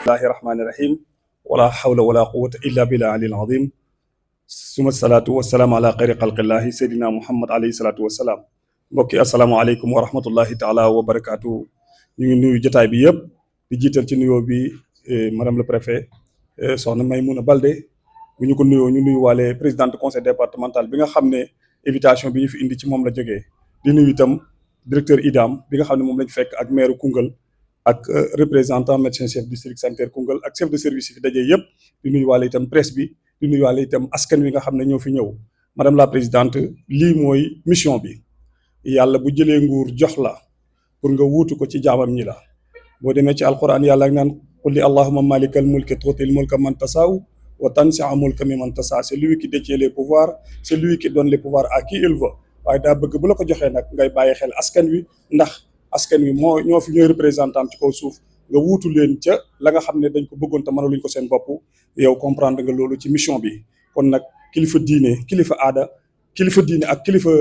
bismillahi rahmaani rahim wala hawla wala quwwata illa billah alil azim suma salaatu wasalaamu ala xayri xalqillahi seydina muhammad alayhi salaatu wasalaam mbokki asalaamaaleykum wa rahmatullahi taala wa barakaatu. ñu ngi nuyu jotaay bi yëpp di jiital ci nuyoo bi madame le préfet soxna Maymouna Balde bu ñu ko nuyoo ñu nuyu waale présidente conseil départemental bi nga xam ne invitation bi ñu fi indi ci moom la jógee. di nuyu itam directeur IDAM bi nga xam ne moom lañ fekk ak maire Koungheul ak représentant médecin chef district sanitaire Koungheul ak chef de service yi fi dajee yëpp di nuyu waale itam presse bi di nuyu waale itam askan wi nga xam ne ñoo fi ñëw. madame la présidente lii mooy mission bi yàlla bu jëlee nguur jox la pour nga wuutu ko ci jaamam ñi la boo demee ci alquran yàlla naan qul li allahumma malikal mulki tuutil mulka man tasaaw wa tanzi'ul mulka mimman tasaa, c'est lui qui détient les pouvoirs, c'est lui qui donne les pouvoirs à qui il veut. waaye daa bëgg bu la ko joxee nag ngay bàyyi xel askan wi ndax askan wi moo ñoo fi ñooy représentant ci kaw suuf nga wuutu leen ca la nga xam ne dañ ko bëggoon te mënaluñ ko seen bopp. yow comprendre nga loolu ci mission bi kon nag kilifa diine kilifa aada kilifa diine ak kilifa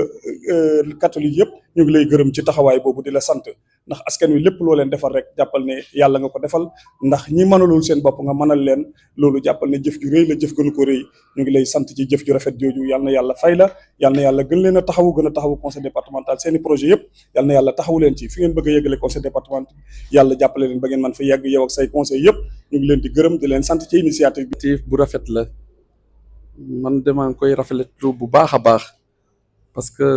catholique yëpp ñu ngi lay gërëm ci taxawaay boobu di la sant ndax askan wi lépp loo leen defal rek jàppal ne yàlla nga ko defal ndax ñi mënalul seen bopp nga mënal leen loolu jàppal ne jëf ju rëy la jëf gënu ko rëy. ñu ngi lay sant ci jëf ju rafet jooju yal na yàlla fay la yal na yàlla gën leen a taxawu gën a taxawu conseil départemental seeni projet yëpp yal na yàlla taxawu leen ci fi ngeen bëgg a yeggale conseil départemental yàlla jàppale leen ba ngeen mën fa yegg yow ak say conseil yëpp. ñu ngi leen di gërëm di leen sant ci initiative bi. bu rafet la man dama koy rafetlu bu baax a baax parce que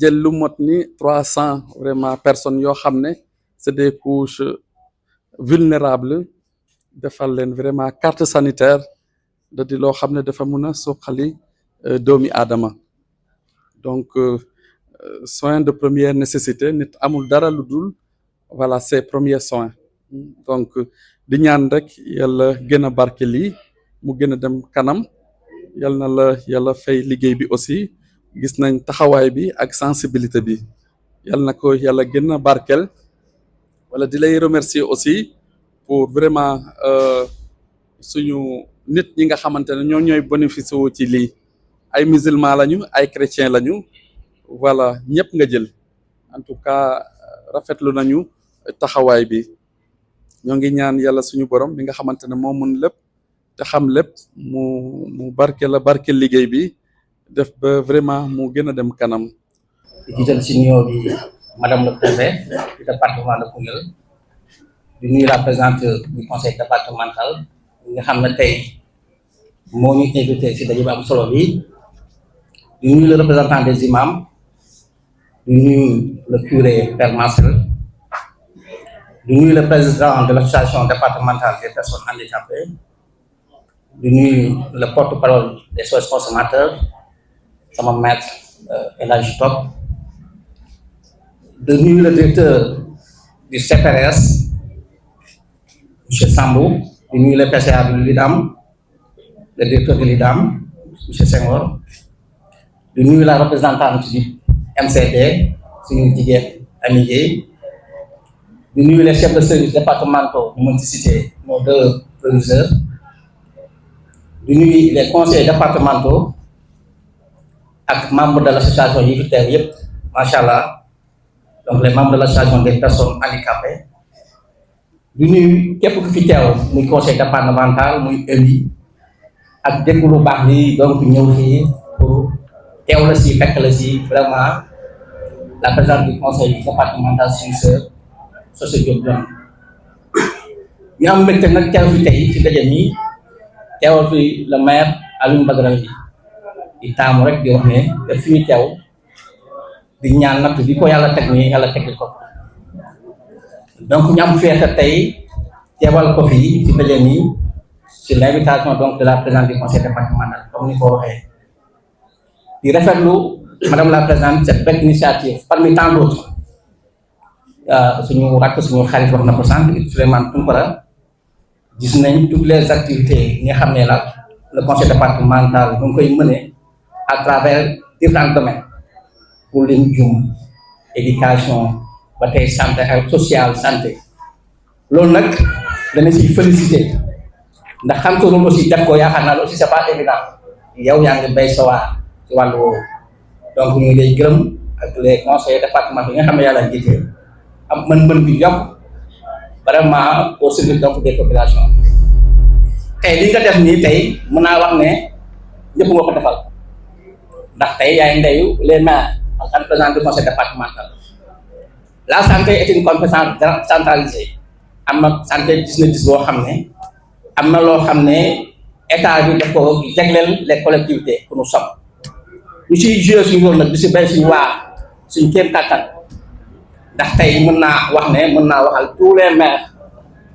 jël lu mot ni 300 vraiment personnes yoo xam ne c'est des couches vulnérables defal leen vraiment carte sanitaire da di loo xam ne dafa mun a suqali doomi aadama donc soins de première nécessité nit amul dara lu dul voilà ces premiers soins donc di ñaan rek yàlla gën a barke lii mu gën a dem kanam yal na la yàlla fay liggéey bi aussi gis nañ taxawaay bi ak sensibilité bi yal na ko yàlla gën a barkel wala di lay remercier aussi pour vraiment suñu nit ñi nga xamante ne ñoo ñooy bénéficié wu ci lii ay musulmans lañu ay chrétiens lañu voilà ñëpp nga jël en tout cas rafetlu nañu taxawaay bi ñoo ngi ñaan yàlla suñu borom bi nga xamante ne moo mun lépp te xam lépp mu barke liggéey bi def ba vraiment mu gën a dem kanam. di jiital ci nuyoo bi madame le préfet du département de Koungheul di nuyu la présidente du conseil départemental nga xam ne tey moo ñu invité ci daje bu am solo bi di nuyu le représentant des imams di nuyu le curé Père Marcel di nuyu le président de l'association départementale des personnes handicapées di nuyu le porte-parole des SOS consommateurs sama maître El Hadji Top de nuyu le directeur du CPRS monsieur Sambou di nuyu le PCA de l'IDAM le directeur de l'IDAM monsieur Senghor di nuyu la représentante du MCD suñu jigéen Ami Gueye di nuyu les chefs de service départementaux ñu mën ci citer nos deux proviseurs di nuyu les conseils départementaux ak membres de l'association yi fi teew yëpp macha allah donc les membres de l'association des personnes handicapées di nuyu képp ku fi teew muy conseil départemental muy élu ak dégg lu baax li donc ñëw fii pour teew la si fekk la si vraiment la présidente du conseil départemental suñu sœur Socé Diop Dione ñu am mbégte nag teew fi tey ci daje mi teewal fi le maire Alioune Badara Ly di taamu rek di wax ne daf fi teew di ñaan natt bi ko yàlla teg nii yàlla tegli ko donc ñu am feete tey teewal ko fii ci daje mi sur l'invitation donc de la présidente du conseil départemental comme ni ko waxee di rafetlu madame la présidente cette belle initiative parmi tant d'autres suñu rakk suñu xarit wax na ko sànq Souleymane Tounkara gis nañ toutes les activités yi nga xam ne la le conseil départemental mu ngi koy mener à travers différents domaines pour leen jum éducation ba tey santé ak social santé loolu nag dana si féliciter ndax xam ko aussi def ko yaakaar naa aussi c'est pas évident yow yaa ngi bay sawar ci wàllu woowu donc ñu ngi lay gërëm ak les conseillers départementaux yi nga xam ne yàlla jiite am mën-mën bi yokk vraiment au service donc des populations tey li nga def nii tey mën naa wax ne ñëpp nga ko defal ndax tey yaay ndeyu les maires en tant que président du conseil départemental la santé est une compétence centralisée am na santé gis boo xam ne am na loo xam ne état bi def ko jagleel les collectivités que nous sommes ñu siy joué suñu rôle nag di si béy suñu waa suñu kéem kattan ndax tey mën naa wax ne mën naa waxal tous les maires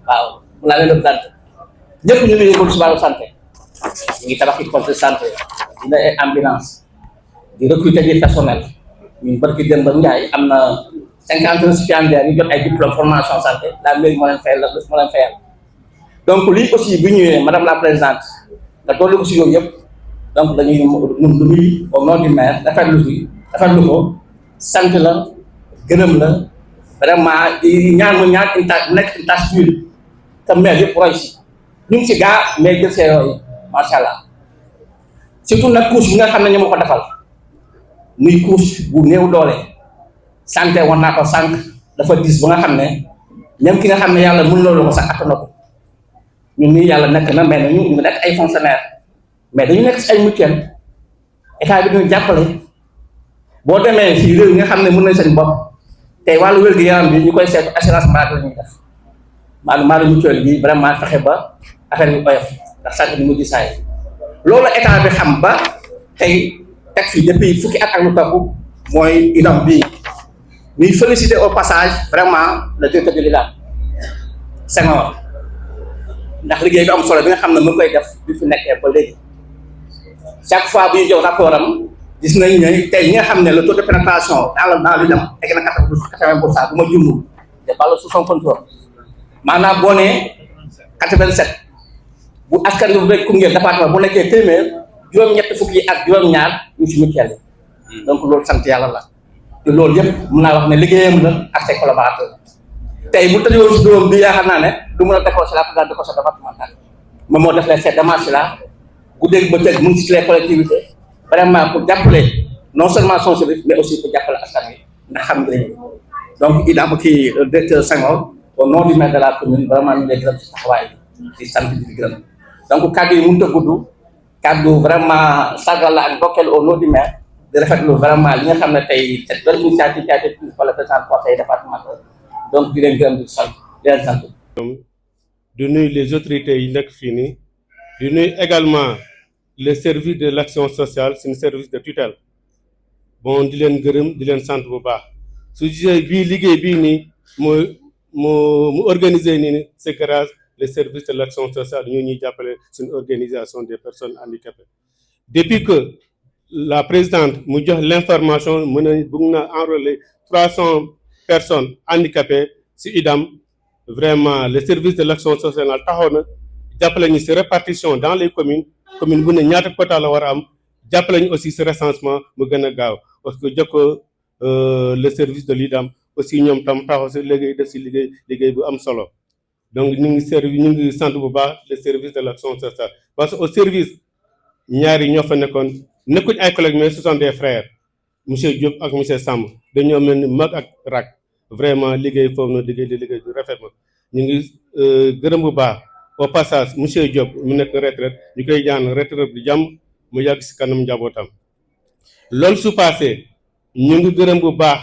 waaw mu laa leen représenté ñëpp ñu ngi yëngu si wàllu santé ñu ngi tabax poste de santé dina ay ambulance di recruter du personnel ñun barki dem ba Ndiaye am na 50 récipiendaires yu jot ay diplôme formation santé la mairie moo leen fayal donc lii aussi bu ñëwee madame la présidente nga dolli ko si yooyu yëpp donc dañuy nun lu muy au nom du maire rafetlu ko sant la gërëm la vraiment di ñaan mu ñaan nekk une tâche d'huile te maire yëpp roy si ñu ngi si gaa mais jël see yooyu macha allah surtout nag couche bi nga xam ne ñu ma ko defal muy couche bu néew doole santé war naa ko sànq dafa dis ba nga xam ne même ki nga xam ne yàlla mën loolu ko sax attan na ko ñun nii yàlla nekk na mais ñu ngi nekk ay fonctionnaires mais dañu nekk si ay mutuelle état bi dañu jàppale boo demee si réew yi nga xam ne mën nañ seen bopp tey wàllu wér-gu-yaram bi ñu koy seetu assurance maladie la ñuy def maanaam mutuelle bi vraiment fexe ba affaire bi oyof ndax santé bi mu di saay loolu état bi xam ba tey teg fi depuis fukki at ak lu topp mooy IDAM bii ñuy féliciter au passage vraiment le directeur de l'IDAM Senghor ndax liggéey bi am solo bi nga xam ne mu ngi koy def bi fi nekkee ba léegi chaque fois bu ñu jox rapport am gis nañ ne tey ñi nga xam ne le taux de pénétration dans l'IDAM egg na 80% bu ma juumul te bala sous son contrôle maanaam boo nee 87 bu askan wi rek Koungheul département bu nekkee téeméer juróom-ñett fukk yi ak juróom-ñaar ñu ci mutuelle yi donc loolu sant yàlla la te loolu yëpp mën naa wax ne liggéeyam la ak ses collaborateurs tey bu tëjoo si dóom bi yaakaar naa ne du mën a décrocher la présidente du conseil départemental moom moo def ces démarches là guddeeg bëccëg mu ngi si les collectivités vraiment pour jàppale non seulement son service mais aussi pour jàppale askan wi ndax xam nga donc IDAM kii directeur Senghor au nom du maire de la commune vraiment ñu ngi lay gërëm si taxawaay bi di sant di gërëm donc kaddu yi mënut a gudd kaddu vraiment sargal la ak ndokkeel au nom du maire di rafetlu vraiment li nga xam ne tey cette belle initiative qui a été prise par le président du conseil départemental donc di leen gërëm di sant di leen sant. di nuyu les autorités yi nekk fii nii di nuyu également les services de l'action sociale suñu service de tutelle bon di leen gërëm di leen sant bu baax su gisee bii liggéey bii nii mu organiser nii ni c'est grâce les services de l'action sociale ñoo ñuy jàppale suñu organisation des personnes handicapées depuis que la présidente mu jox l'information mën a bëgg na enrôler 300 personnes handicapées ci IDAM vraiment le service de l'action sociale taxaw na jàppale ñu ci répartition dans les communes bu ne ñaata quota la war a am jàppale ñu aussi ci recensement mu gën a gaaw parce que jokko le service de l'IDAM aussi ñoom tam taxaw ci liggéey def ci liggéey bu am solo donc ñu ngi sant bu baax le service de l'action sociale parce que au service ñaari ñoo fa nekkuñ ay collègues mais ce sont des frères monsieur Diop ak monsieur Samb dañoo mel ni mag ak rak vraiment liggéey foofu na liggéey bu rafet ma ñu ngi gërëm bu baax au passage monsieur Diop mu nekk retraite ñu koy ñaan retraite bi jàmm mu yàgg ci kanam njabootam loolu su passé ñu ngi gërëm bu baax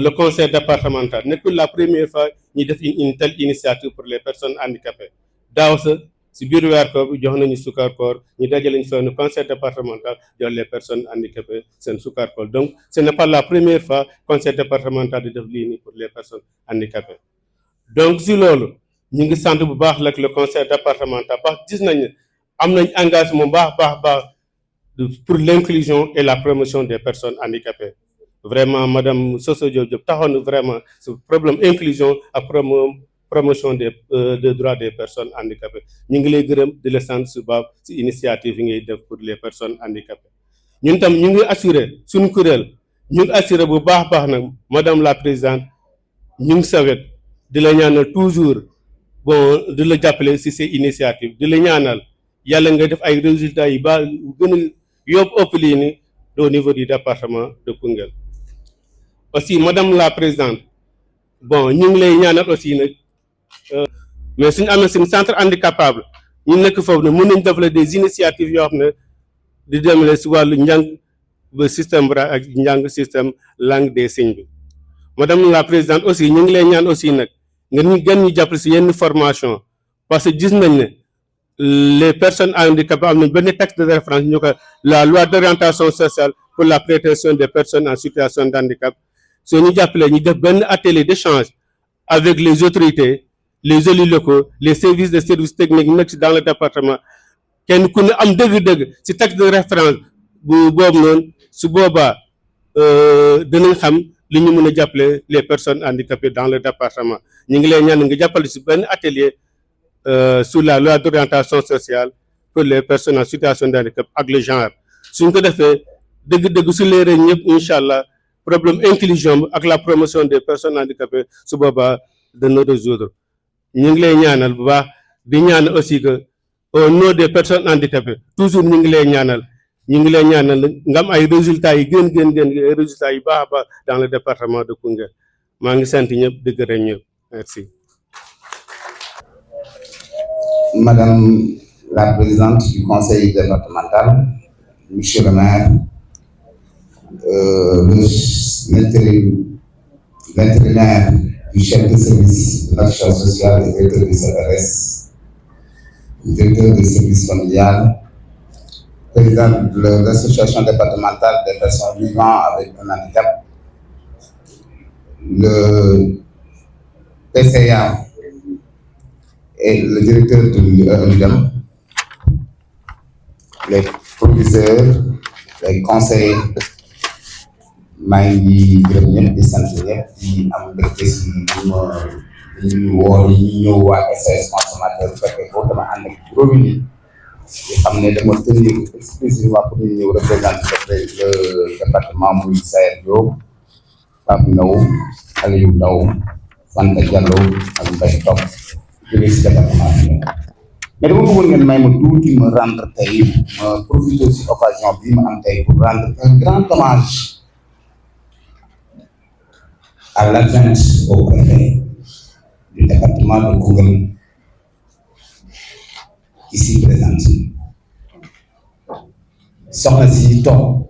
le conseil départemental nekkul la première fois ñu def une telle initiative pour les personnes handicapées daaw sa si biir weer koor bi jox nañu sukar koor ñu dajale ñu fenn conseil départemental jox les personnes handicapées seen sukar koor donc ce n'est pas la première fois conseil départemental di def lii nii pour les personnes handicapées donc si loolu ñu ngi sant bu baax nag le conseil départemental parce que gis nañ ne am nañ engagement baax pour l'inclusion et la promotion des personnes handicapées vraiment madame Soso Diop taxaw na vraiment ce problème inclusion ak promotion des droits des personnes handicapées ñu ngi lay gërëm di la sant su baax ci initiative yi ngay def pour les personnes handicapées ñun tam ñu ngi assurer suñu kuréel ñu ngi assurer bu baax nag madame la présidente ñu ngi sawet di la ñaanal toujours bon di la jàppale ci ces initiatives di la ñaanal yàlla nga def ay résultats yi ba gën a yóbbu ëpp lii ni au niveau du département de Koungheul aussi madame la présidente bon ñu ngi lay ñaanal aussi nag mais suñu amee suñu centre handicapable ñu nekk foofu ne mën nañ développer des initiatives yoo xam ne di demale si wàllu njàng ba système bra ak njàng système langue des signes bi. madame la présidente aussi ñu ngi lay ñaan aussi nag nga ñu gën ñu jàppale si yenn formation parce que gis nañ ne les personnes handicapées am nañ benn texte de référence ñu ko la loi d'orientation sociale pour la protection des personnes en situation de handicap soo ñu jàppalee ñu def benn atelier d'échange avec les autorités les élus locaux les services techniques yi nekk si dans le département kenn ku ne am dëgg-dëgg si texte de référence bu boobu noonu su boobaa dinañ xam li ñu mën a jàppale les personnes handicapées dans le département ñu ngi lay ñaan nga jàppale si benn atelier sur la loi d'orientation sociale pour les personnes en situation de handicap ak le genre suñ ko defee dëgg-dëgg su leeree ñëpp incha allah problème inclusion ak la promotion des personnes handicapées su boobaa dana résoudre ñu ngi lay ñaanal bu baax di ñaanal aussi que au nom des personnes handicapées toujours ñu ngi lay ñaanal nga am ay résultats yi gën résultats yu baax a baax dans le département de Koungheul maa ngi sant ñëpp di gërëm ñëpp merci. Madame la présidente du conseil départemental, monsieur le maire, l'intérimaire du chef de service de l'action sociale et directeur du CRS, directeur du service familial, président de l'association départementale des personnes vivant avec un handicap, le PCA et le directeur de l'UDEM, les proviseurs, les conseillers, maa ngi gërëm ñëpp di sant ñëpp di am mbégte si ñu woo ñu ñëw waa SOS consommateur bu fekkee boo dama ànd ak juróomi nit di xam ne dama tenir exclusivement pour ñu ñëw représenter le département muy Saër Diop, Pape Ndaw, Aliou Ndaw, Fanta Diallo ak Mbaye Top jógee si département bi mais dama bëggoon ngeen may ma tuuti ma rendre tey ma profiter si occasion bi ma am tey pour rendre un grand hommage à l'adjointe au préfet du département de Koungheul ici présente soxna si toog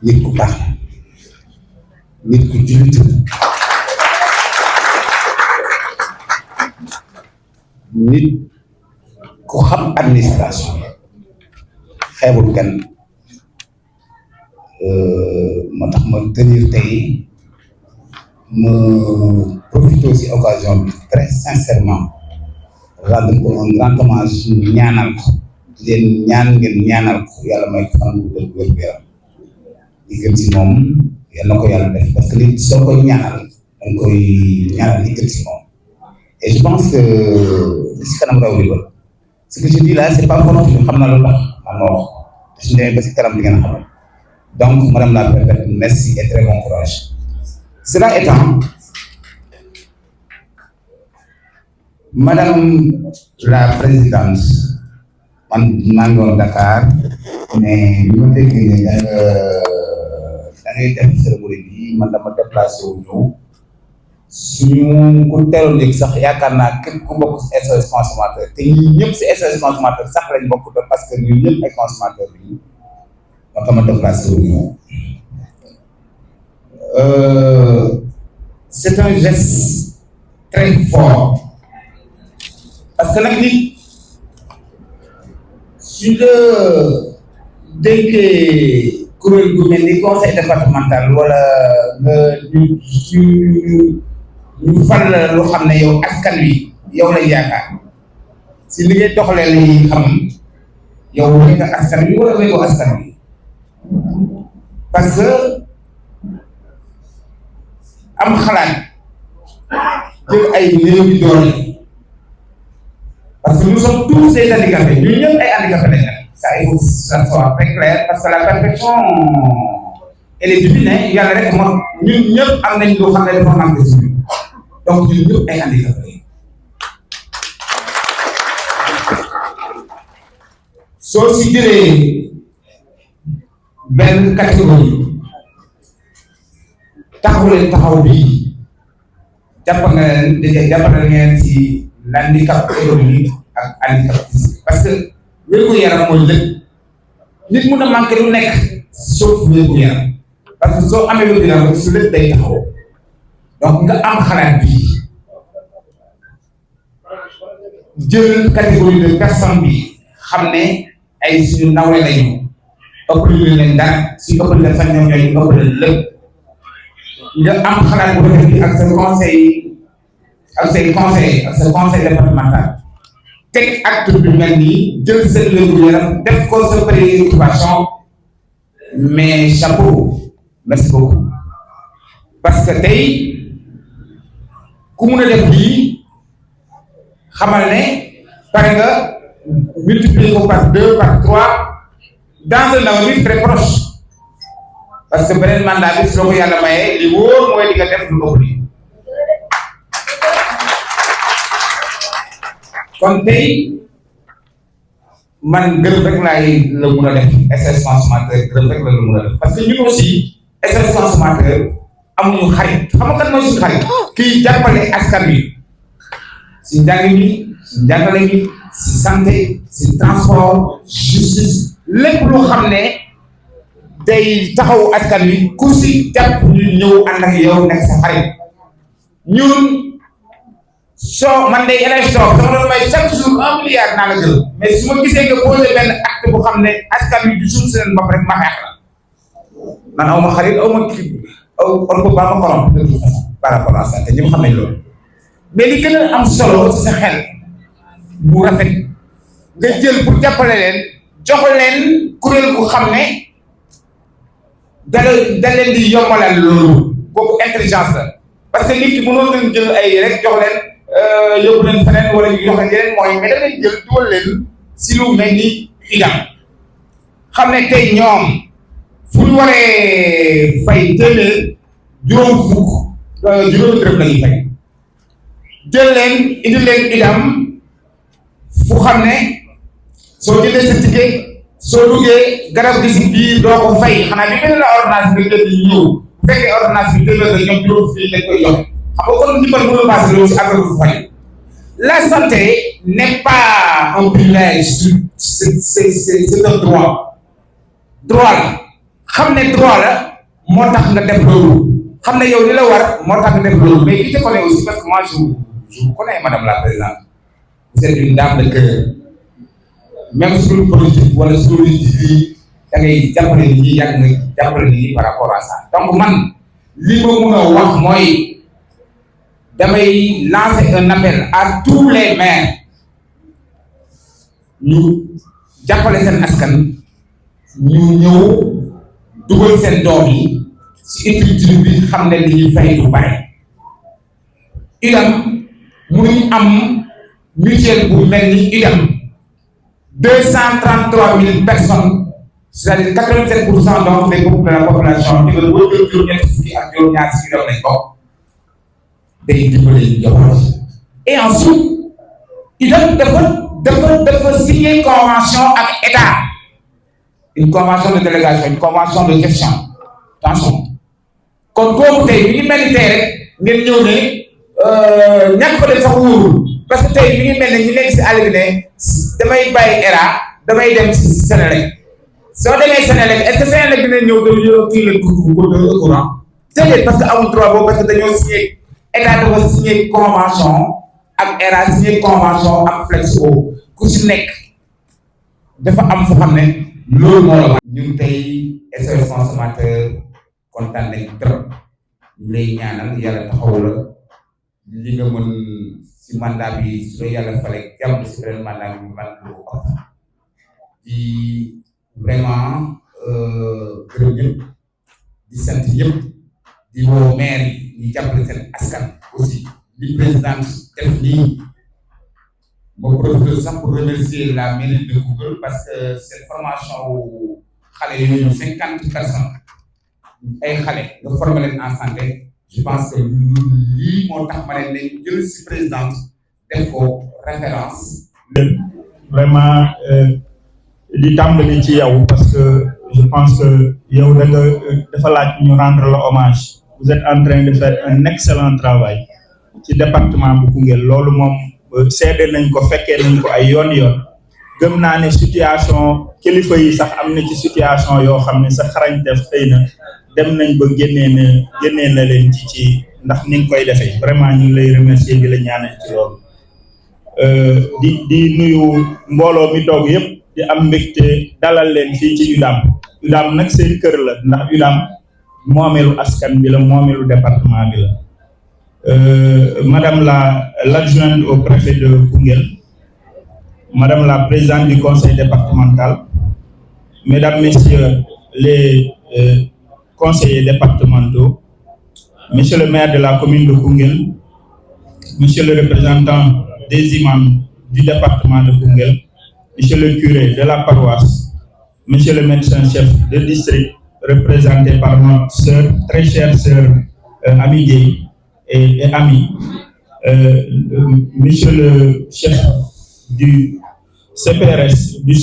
nit ku baax nit ku jullit nit ku xam administration xeebul kenn moo tax ma tenir tey ma profité aussi occasion bi très sincèrement rendre ko un grand hommage ñaanal ko di leen ñaan ngeen ñaanal ko yàlla may ko fan bu wér-gu-yaram li gën si moom yal na ko yàlla def parce que nit soo koy ñaanal danga koy ñaanal li gën si moom et je pense que li si kanam raw li ba ce que je dis là c'est pas fortuit xam naa loolu tax man ma wax te su demee ba si kanam di ngeen xam donc madame la préfète merci et très bon courage. Cela étant, madame la présidente man maa ngi woon Dakar mais bi ma déggee ne da ngay def cérémonie bi man dama déplacé wu ñëw suñu ko teeloon léegi sax yaakaar naa képp ku bokk si SOS consommateur te ñun ñëpp si SOS consommateur sax lañ bokk parce que ñun ñëpp ay consommateur bi moo tax ma déplacé wu ñëw. C'est un geste très fort parce que nag nit su la dénkee kuréel gu mel ni conseil départemental wala nga ñu fal la loo xam ne yow askan wi yow lañ yaakaar si li ngay doxalee la ñuy xam yow wéy nga askan wi wala wéy ko askan wi parce que am xalaat jël ay néew yu doole parce que nous sommes tous des handicapés ñun ñëpp ay handicapés lañ nag ça il faut que ça soit très clair parce que la perfection elle est divine yàlla rek moom ñun ñëpp am nañ loo xam ne dafa manqué si ñun donc ñun ñëpp ay handicapés soo si jëlee benn catégorie taxaw leen taxaw bii jàppale ngeen ci handicap économique ak handicap physique parce que wér-gu-yaram mooy lépp nit mun a manqué lu nekk sauf wér-gu-yaram parce que soo amee wér-gu-yaram su lépp day taxaw donc nga am xalaat bi jël catégorie de personne bi xam ne ay suñu nawle lañu ëpp lu leen dara si ëpp leen sax ñoom ñooy ëpp leen lépp nga am xalaat bu rafet bi ak sa conseil ak sa conseil départemental teg acte bi mel nii jël seen wér-gu-yaram def ko sa préoccupation mais chapeau merci beaucoup parce que tey ku mun a def lii xamal ne pare nga multiplier ko par 2 par 3 dans un avenir très proche parce que beneen mandat bi su la ko yàlla mayee li wóor mooy di nga def lu ëpp lii kon tey man gërëm rek laay la mun a def SOS consommateur gërëm rek la mun a def parce que ñun aussi SOS consommateur amuñu xarit xam nga kan mooy suñu xarit kii jàppale askan wi si njàng mi si njàngale mi si santé si transport justice lépp loo xam ne day taxaw askan wi ku si jàpp ñu ñëw ànd ak yow nekk sa xarit ñun soo man de élève toog dama doon may chaque jour 1 milliard naa la jël mais su ma gisee nga posé benn acte bu xam ne askan wi du suuf seen bopp rek ma xeex la man aw ma xarit aw ma kii on peut pas ma corrompre de toute façon par rapport à ça te ñëpp xam nañ loolu mais li gën a am solo ci sa xel bu rafet nga jël pour jàppale leen jox leen kuréel bu xam ne da leen di yombalal loolu kooku intelligence la parce que nit ki mënoon leen jël ay rek jox leen yóbbu leen feneen wala ñu jox leen yeneen mooy mais da leen jël dugal leen si lu mel ni IDAM xam ne tey ñoom fu ñu waree fay téeméer juróom fukk juróomi dërëm la ñuy fay jël leen indi leen IDAM fu xam ne soo jëlee sa ticket soo duggee garab gi si biir doo ko fay xanaa bi benn la ordonnance bi nga jël di ñëw bu fekkee ordonnance bi téeméer la ñoom juróom fii lañ koy joxe xam nga kon ndimbal mënul passé loolu si affaire bu fay la santé n'est pas un privilège c'est un droit la xam ne droit la moo tax nga def loolu xam ne yow li la war moo tax nga def loolu mais ki te connaît aussi parce que moi je vous connais madame la présidente vous êtes une dame de cœur même sur politique wala sur liggéey da ngay jàppale nit ñi yàgg nga jàppale nit ñi par rapport à ça donc man li ma mun a wax mooy damay lancer un appel à tous les maires ñu jàppale seen askan ñu ñëw dugal seen doom yi ci écriture bi xam ne li ñuy fay du bare IDAM mënuñ am mutuelle bu mel ni IDAM 233 000 personnes c'est-à-dire 87% donc des de la population di nga boo jël juróom-ñett fukki ak juróom-ñaar si IDAM lañ bokk day dimbali njaboot et ensuite IDAM dafa signer convention ak état une convention de délégation une convention de gestion attention kon kooku tey mi ngi mel ni tey rek ngeen ñëw ne ñàkk ko dem sax wóorul parce que tey mi ngi mel ne ñu nekk si àll bi ne damay bàyyi ERA damay dem si Sénélec soo demee Sénélec est-ce que Sénélec dina ñëw dañoo kii la courant déedéet parce que amul droit boobu parce que dañoo signé état dafa signé convention ak ERA signé convention ak Flexo ku si nekk dafa am foo xam ne loolu moo la ñun tey SOS consommateur kontaan nañ trop ñu lay ñaanal yàlla taxaw la li nga mën si mandat bi su la yàlla fale jàmm si beneen mandat bi man lu ko di vraiment gërëm ñëpp di sant ñëpp di woo maire yi ñu jàppale seen askan aussi li président def nii ma profite sax pour remercier la mairie de Koungheul parce que cette formation wu xale yooyu 50 personnes ay xale nga former leen en santé je pense que lii moo tax ma ne nañ jël si présidente def ko référence. vraiment di tàmbali ci yow parce que je pense que yow dafa laaj ñu rendre le hommage vous êtes en train de faire un excellent travail ci département bu Koungheul loolu moom seede nañ ko fekkee nañ ko ay yoon gëm naa ne situation kilifa yi sax am na ci situation yoo xam ne sa xarañteef xëy na dem nañ ba génnee na leen ci ndax ni nga koy defee vraiment ñu ngi lay remercier di la ñaanal ci loolu di nuyu mbooloo mi toog yëpp di am mbégte dalal leen fii ci UDAM nag seen kër la ndax UDAM moomeelu askan bi la moomeelu département bi la madame l'adjointe au préfet de Koungheul, madame la présidente du conseil départemental, mesdames, messieurs les conseillers départementaux, monsieur le maire de la commune de Koungheul, monsieur le représentant des imams du département de Koungheul, monsieur le curé de la paroisse, monsieur le médecin-chef de district, représenté par notre sœur, très chère sœur Ami Gueye et Ami, monsieur le chef du CPRS, du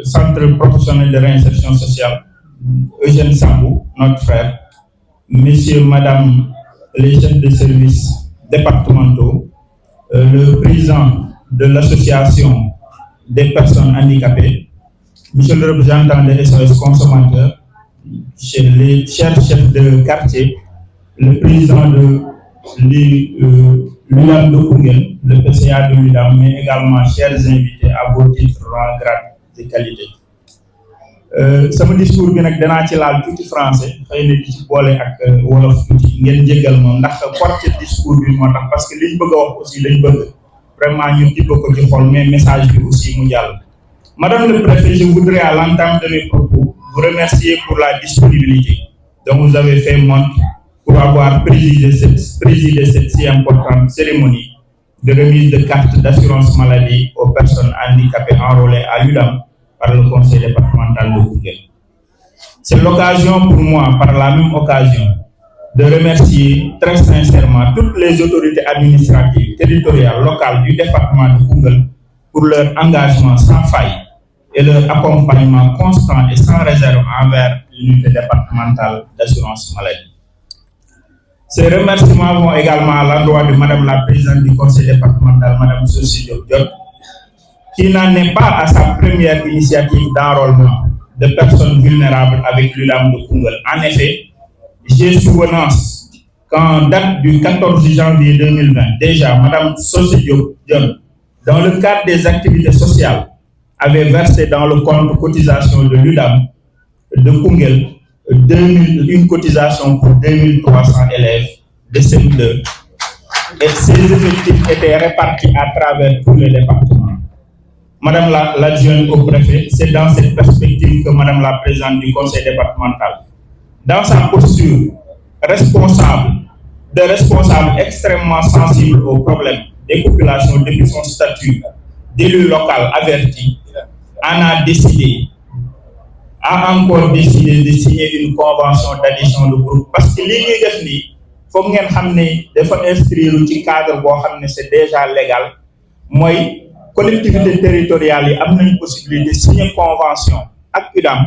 Centre professionnel de réinsertion sociale, Eugène Sambou, notre frère, messieurs, madame, les chefs de services départementaux, le président de l'association des personnes handicapées, monsieur le représentant des SOS consommateurs, les chers chefs de quartier, le président de l'UDAM de Koungheul, le PCA de l'UDAM, mais également chers invités à vos titres, rangs, grades et qualités. Sama discours bi nag danaa ci laal tuuti français xëy na di ci boole ak wolof tuuti ngeen jéggal moom ndax porte discours bi moo tax parce que liñ bëgg a wax aussi lañ bëgg vraiment ñu tibb ko ci xol mais message bi aussi mu jàll. Madame le préfet, je voudrais à l'entame de mes propos vous remercier pour la disponibilité dont vous avez fait montre pour avoir présidé cette si importante cérémonie de remise de cartes d'assurance maladie aux personnes handicapées enrôlées à l'UDAM par le conseil départemental de Koungheul. C'est l'occasion pour moi, par la même occasion, de remercier très sincèrement toutes les autorités administratives, territoriales, locales du département de Koungheul pour leur engagement sans faille et leur accompagnement constant et sans réserve envers l'unité départementale d'assurance maladie. Ces remerciements vont également à l'endroit de madame la présidente du conseil départemental, madame Sophie Diop, qui n'en est pas à sa première initiative d'enrôlement de personnes vulnérables avec l'UDAM de Koungheul. En effet, j'ai souvenance qu'en date du 14 janvier 2020, déjà, madame Sophie Diop, dans le cadre des activités sociales, avait versé dans le compte cotisation de l'UDAM de Koungheul une cotisation pour 2300 élèves de CM2 et ces effectifs étaient répartis à travers tous les départements. Madame l'adjointe au préfet, c'est dans cette perspective que madame la présidente du conseil départemental, dans sa posture responsable extrêmement sensible aux problèmes des populations depuis son statut d'élu local averti, a encore décidé de signer une convention d'adhésion de groupe parce que li ñuy def nii foog ngeen xam ne dafa inscrire ci cadre boo xam ne c'est déjà légal mooy collectivité territoriale yi am nañu possibilité signer convention ak UDAM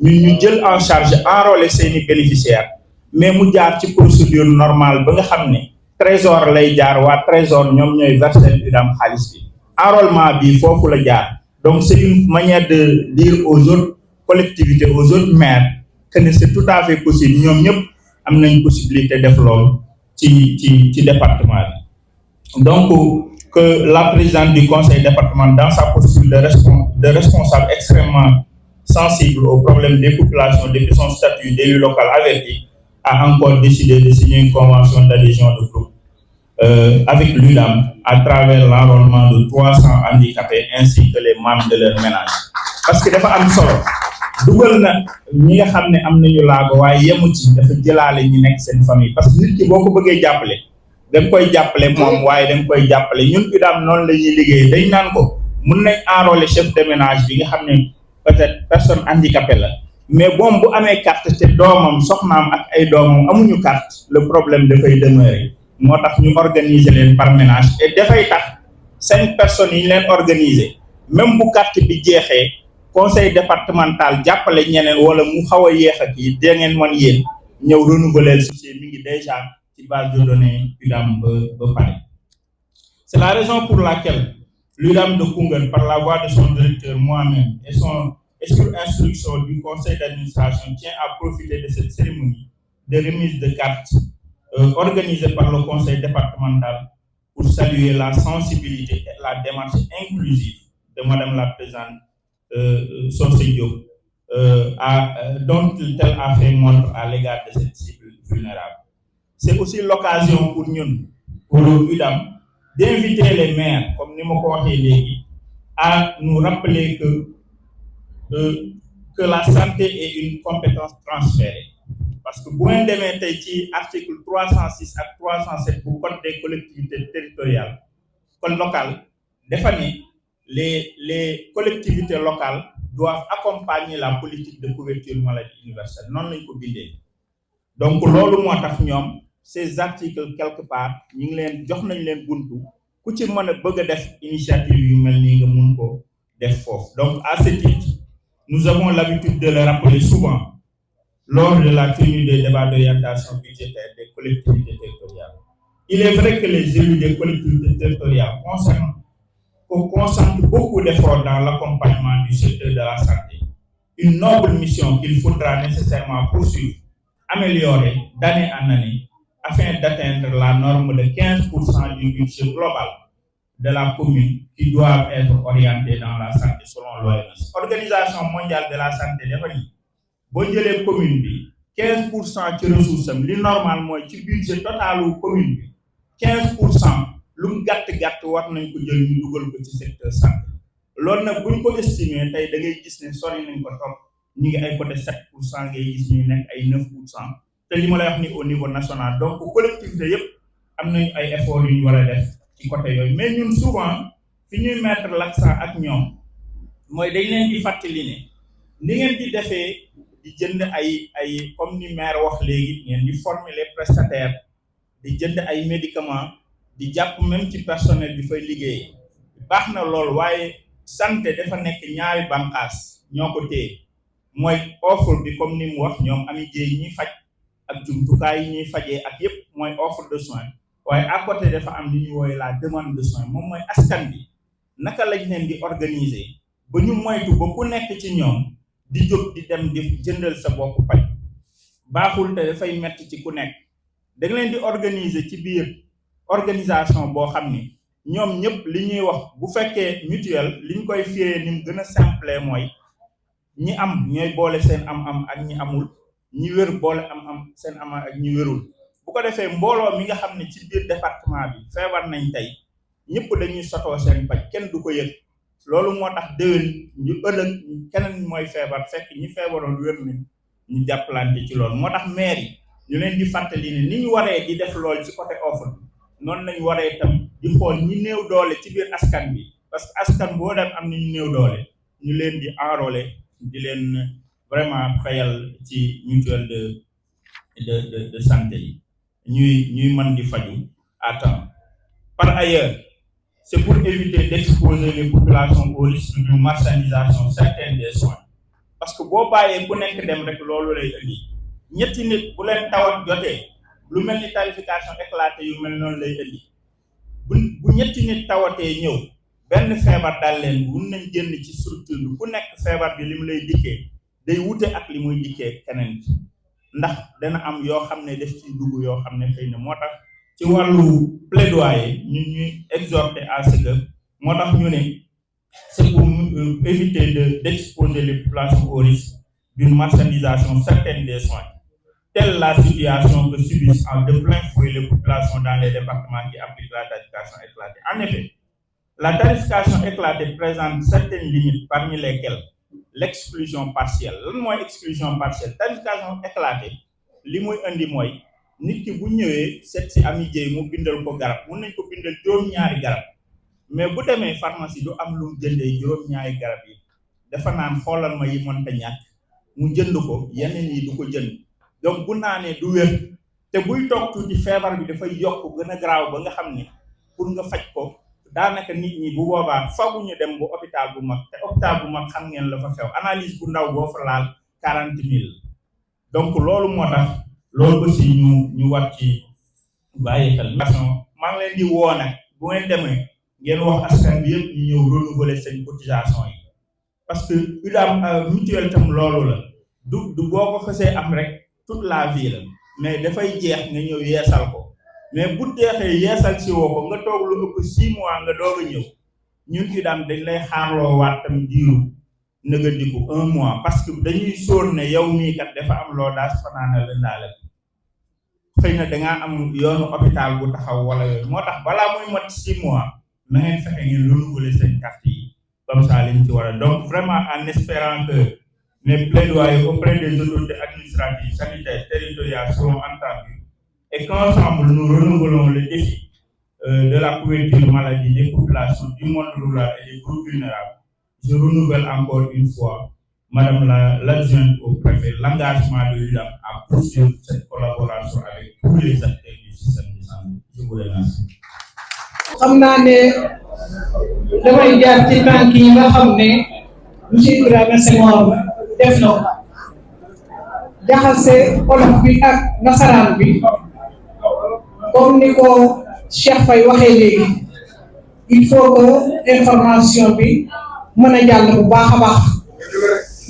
ñu jël en charge enrôler seeni bénéficiaires mais mu jaar ci procédure normale ba nga xam ne trésor lay jaar waa trésor ñoom ñooy verser UDAM xaalis bi enrôlement bi foofu la jaar donc c'est une manière de dire aux autres collectivités, aux autres maires que c'est tout à fait possible ñoom ñëpp am nañ possibilité def loolu ci département bi donc que la présidente du conseil départemental dans sa posture de responsable extrêmement sensible aux problèmes des populations depuis son statut d'élu local averti a encore décidé de signer une convention d'adhésion de groupe avec l'UDAM à travers l'enrôlement de 300 handicapés ainsi que les membres de leur ménage parce que dafa am solo dugal na ñi nga xam ne am nañu laago waaye yemu ci dafa jëlaale ñi nekk seen famille parce que nit ki boo ko bëggee jàppale da nga koy jàppale moom waaye da nga koy jàppale ñun UDAM noonu la ñuy liggéey dañ naan ko mun nañ enrôler chef de ménage bi nga xam ne peut-être personne handicapée la mais boom bu amee carte te doomam soxnaam ak ay doomam amuñu carte le problème dafay demeurer moo tax ñu organiser leen par ménage et dafay tax 5 personnes yi ñu leen organiser même bu carte bi jeexee conseil départemental jàppale ñeneen wala mu xaw a yéex ak yi da ngeen mën yéen ñëw renouveler le dossier mi ngi déjà ci base de données UDAM ba pare. C'est la raison pour laquelle l'UDAM de Koungheul, par la voix de son directeur moi-même et sur instruction du conseil d'administration, tient à profiter de cette cérémonie de remise de cartes organisée par le conseil départemental pour saluer la sensibilité et la démarche inclusive de Madame la Présidente Socé Diop, dont elle a fait montre à l'égard de cette cible vulnérable. C'est aussi l'occasion pour nous, pour l'UDAM, d'inviter les maires, comme nous l'avons dit, à nous rappeler que la santé est une compétence transférée. Parce que bu ngeen demee tey ci article 306 ak 307 bu code des collectivités territoriales code local dafa ne les collectivités locales doivent accompagner la politique de couverture maladie universelle noonu lañ ko bindee. Donc loolu moo tax ñoom ces articles quelque part ñu ngi leen jox nañ leen buntu ku ci mën a bëgg a def initiative yu mel nii nga mun ko def foofu. Donc à ce titre, nous avons l'habitude de le rappeler souvent lors de la tenue des débats d'orientation budgétaire des collectivités territoriales. Il est vrai que les élus des collectivités territoriales consentent beaucoup d'efforts dans l'accompagnement du secteur de la santé. Une noble mission qu'il faudra nécessairement poursuivre, améliorer d'année en année, afin d'atteindre la norme de 15% du budget global de la commune qui doivent être orientés dans la santé selon l'OMS. Organisation mondiale de la santé dafa ni boo jëlee commune bi 15% ci ressource am li normal mooy ci budget totalu commune bi 15% lu mu gàtt war nañ ko jël ñu dugal ko ci secteur santé loolu nag buñ ko estimer tey da ngay gis ne sori nañ ko trop ñu ngi ay côté 7% ngay gis ñu nekk ay 9% te li ma lay wax ni au niveau national donc collectivité yépp am nañu ay efforts yu ñu war a def ci côté yooyu mais ñun souvent fi ñuy mettre l'accent ak ñoom mooy dañ leen di fàttali ne ni ngeen di defee di jënd ay comme ni maire wax léegi ngeen di former les prestataires di jënd ay médicaments di jàpp même ci personnel bi fay liggéey baax na lool waaye santé dafa nekk ñaari bànqaas ñoo ko téye mooy offre bi comme ni mu wax ñoom ami jéey ñuy faj ak jumtukaay yi ñuy fajee ak yépp mooy offre de soins waaye à côté dafa am li ñuy wooye la demande de soins moom mooy askan bi naka lañ leen di organiser ba ñu moytu ba ku nekk ci ñoom di jóg di dem di jëndal sa bopp paj baaxul te dafay metti ci ku nekk da nga leen di organiser ci biir organisation boo xam ni ñoom ñëpp li ñuy wax bu fekkee mutuelle liñ koy firee ni mu gën a simple mooy ñi am ñooy boole seen am-am ak ñi amul ñi wér boole am-am seen am ak ñi wérul bu ko defee mbooloo mi nga xam ne ci biir département bi feebar nañ tey ñëpp dañuy sotoo seen paj kenn du ko yëg loolu moo tax déwén ñu ëllëg keneen mooy feebar fekk ñi feebaroon wér nañ ñu jàppalante ci loolu moo tax maire yi ñu leen di fàttali ne ni ñu waree di def lool ci côté offre noonu lañu waree itam di xool ñi néew doole ci biir askan bi parce que askan boo dem am na ñu néew doole ñu leen di enrôler di leen vraiment fayal ci mutuelle de santé yi ñuy mën di faju à temps. Par ailleurs, c'est pour éviter d'exposer les populations au risque d'une marchandisation certaine des soins parce que boo bàyyee ku nekk dem rek loolu lay indi ñetti nit bu leen tawat jotee lu mel ni tarification éclatée yu mel noonu lay indi bu ñetti nit tawatee ñëw benn feebar dal leen mun nañ génn ci structure bi ku nekk feebar bi li mu lay dikkee day wute ak li muy dikkee keneen ndax dana am yoo xam ne def ci dugg yoo xam ne xëy na moo tax ci wàllu plaidoyer ñun ñuy exhorter à ce que moo tax ñu ne c'est pour éviter d'exposer les populations au risque d'une marchandisation certaine des soins, telle la situation que subissent de plein fouet les populations dans les départements qui appliquent la tarification éclatée. En effet, la tarification éclatée présente certaines limites parmi lesquelles l'exclusion partielle. Lan mooy exclusion partielle? Tarification éclatée li muy indi mooy nit ki bu ñëwee seet si ami jéey mu bindal ko garab mun nañ ko bindal juróom-ñaari garab mais bu demee pharmacie du am lu mu jëndee juróom-ñaari garab yi dafa naan xoolal ma yi mënta ñàkk mu jënd ko yeneen yi du ko jënd donc bu naanee du wér te buy toog tuuti feebar bi dafay yokk gën a garaaw ba nga xam ne pour nga faj ko daanaka nit ñi bu boobaa faguñu dem bu hôpital bu mag te hôpital bu mag xam ngeen la fa xew analyse bu ndaw boo fa laal 40 000 donc loolu moo tax loolu aussi ñu war ci bàyyi xel maa ngi leen di woo nag bu ngeen demee ngeen wax askan bi yëpp ñu ñëw renouveler seen cotisation yi parce que UDAM mutuelle tam loolu la du boo ko xasee am rek toute la vie la mais dafay jeex nga ñëw yeesal ko mais bu jeexee yeesal si woo ko nga toog lu ëpp 6 mois nga doog a ñëw ñun UDAM dañ lay xaarloo waat tam diiru nëgëndiku 1 mois parce que dañuy sóor ne yow mii kat dafa am loo daas fanaana la ndaale xëy na dangaa am yoonu hôpital bu taxaw wala yooyu moo tax balaa muy mat 6 mois na ngeen fexe ngeen renouveler seen carte yi comme ça liñ ci war a donc vraiment en espérant que mes plaidoyers auprès des autorités administratives, sanitaires, territoriales seront entendus et qu'ensemble nous renouvelons le défi de la couverture maladie des populations du monde rural et des groupes vulnérables. Je renouvelle encore une fois, Madame l'adjointe au préfet, l'engagement de l'UDAM à poursuivre cette collaboration avec tous les acteurs du système de santé. Je vous remercie. xam naa ne damay jaar ci tànk yi nga xam ne monsieur Ibrahima Senghor def na ko jaxase olof bi ak nasaraan bi comme ni ko Cheikh Faye waxee léegi il faut que information bi mën a jàll bu baax a baax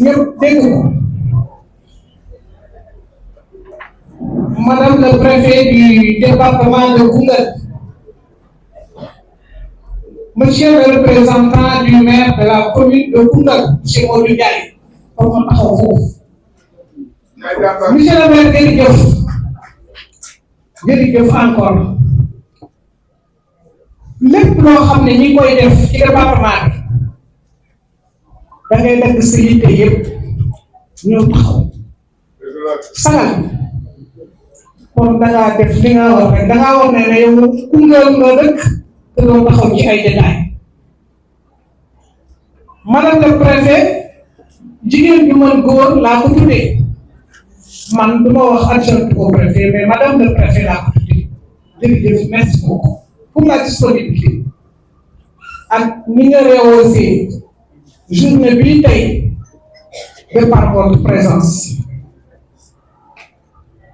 ñëpp dégg ko madame le préfet du département de Koungheul, monsieur le représentant du maire de la commune de Koungheul, monsieur Modou Ndiaye, monsieur le maire jërëjëf encore lépp loo xam ne ñi ngi koy def ci département bi da ngay dagg sa yitte yëpp ñëw taxaw sagal kon dangaa def li nga war rek dangaa war ne yow Koungheul nga dëkk te doo taxaw ci ay détails madame le préfet jigéen bi mën góor laa ko tuddee man du ma wax adjointe au préfet mais madame le préfet laa ko tuddee jërëjëf merci beaucoup pour la disponibilité ak ni nga rehausser journée bi tey de par votre présence.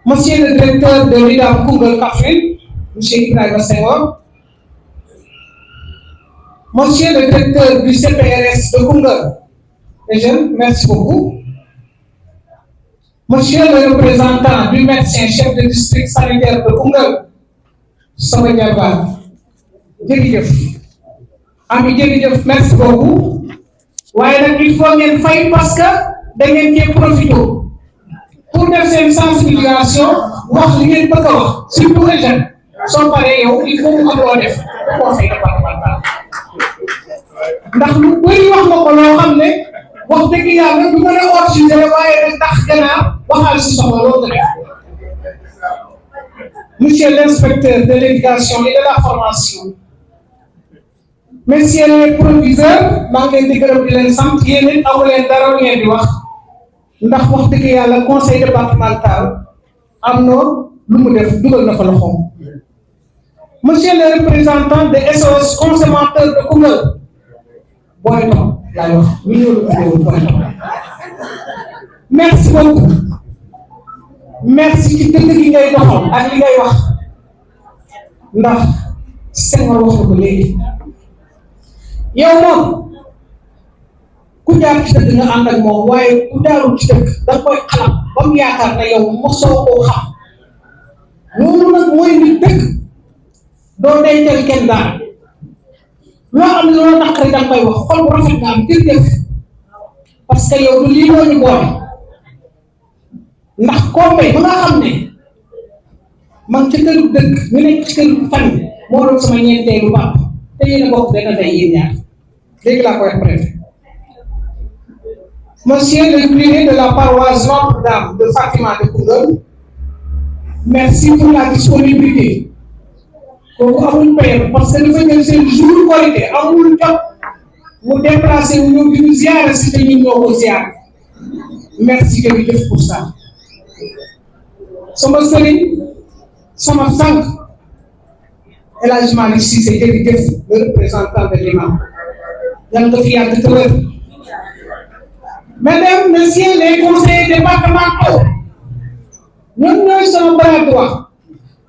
Monsieur le directeur de l'UDAM Koungheul Kaffrine, monsieur Ibrahima Senghor, monsieur le directeur du CPRS de Koungheul, les jeunes, merci beaucoup. Monsieur le représentant du médecin chef de district sanitaire de Koungheul, Sama Dialba, jërëjëf. Ami jërëjëf, merci beaucoup. waaye nag il faut ngeen fay parce que da ngeen cee profité pour def seen sensibilisation wax li ngeen bëgg a wax surtout les jeunes soo paree yow il faut mu am loo def conseil départemental ndax lu bëri wax nga ko loo xam ne wax dëgg yàlla du mën a organiser waaye nag tax gannaaw waxal si soxla loolu nga def monsieur l'inspecteur de l'éducation et de la formation. Messieurs les proviseurs maa ngi leen di gërëm di leen sant yéen it amu leen dara ngeen di wax ndax wax dëgg yàlla conseil départemental am na lu mu def dugal na fa loxoom. Monsieur le représentant de SOS consommateur de Koungheul booy tam laay wax ñu ñëw lu tuddee booy tam merci beaucoup merci ci dëgg gi ngay doxal ak li ngay wax ndax Senghor wax na ko léegi. yow moom ku jaar ci dëgg nga ànd ak moom waaye ku jaarul ci dëgg da nga koy xalam ba mu yaakaar ne yow mosoo koo xam loolu nag mooy nit dëgg doo dencal kenn daal loo am loo naqari da nga koy wax xol bu rafet nga am jërëjëf parce que yow du lii moo ñu boole ndax koo bay ba nga xam ne man ci këru dëgg ñu nekk ci këru fan moo doon sama ñeenteelu bàpp te yéen a bokk benn day yéen ñaar léegi laa koy préfet. Monsieur le curé de la paroisse Notre-Dame de Fatima de Koungheul, merci pour la disponibilité. kooku amul payam parce que dafa jël seen jour Korité amul jot mu déplacé wu ñëw di ñu ziare si te ñun ñoo ko ziare merci jërëjëf pour ça. sama sëriñ sama sang El Hadj Malick Cissé jërëjëf le représentant de l'imam yàlla nga fi yàgg te wér. Mesdames, Messieurs les conseillers départementaux, ñoom ñooy sama bras droit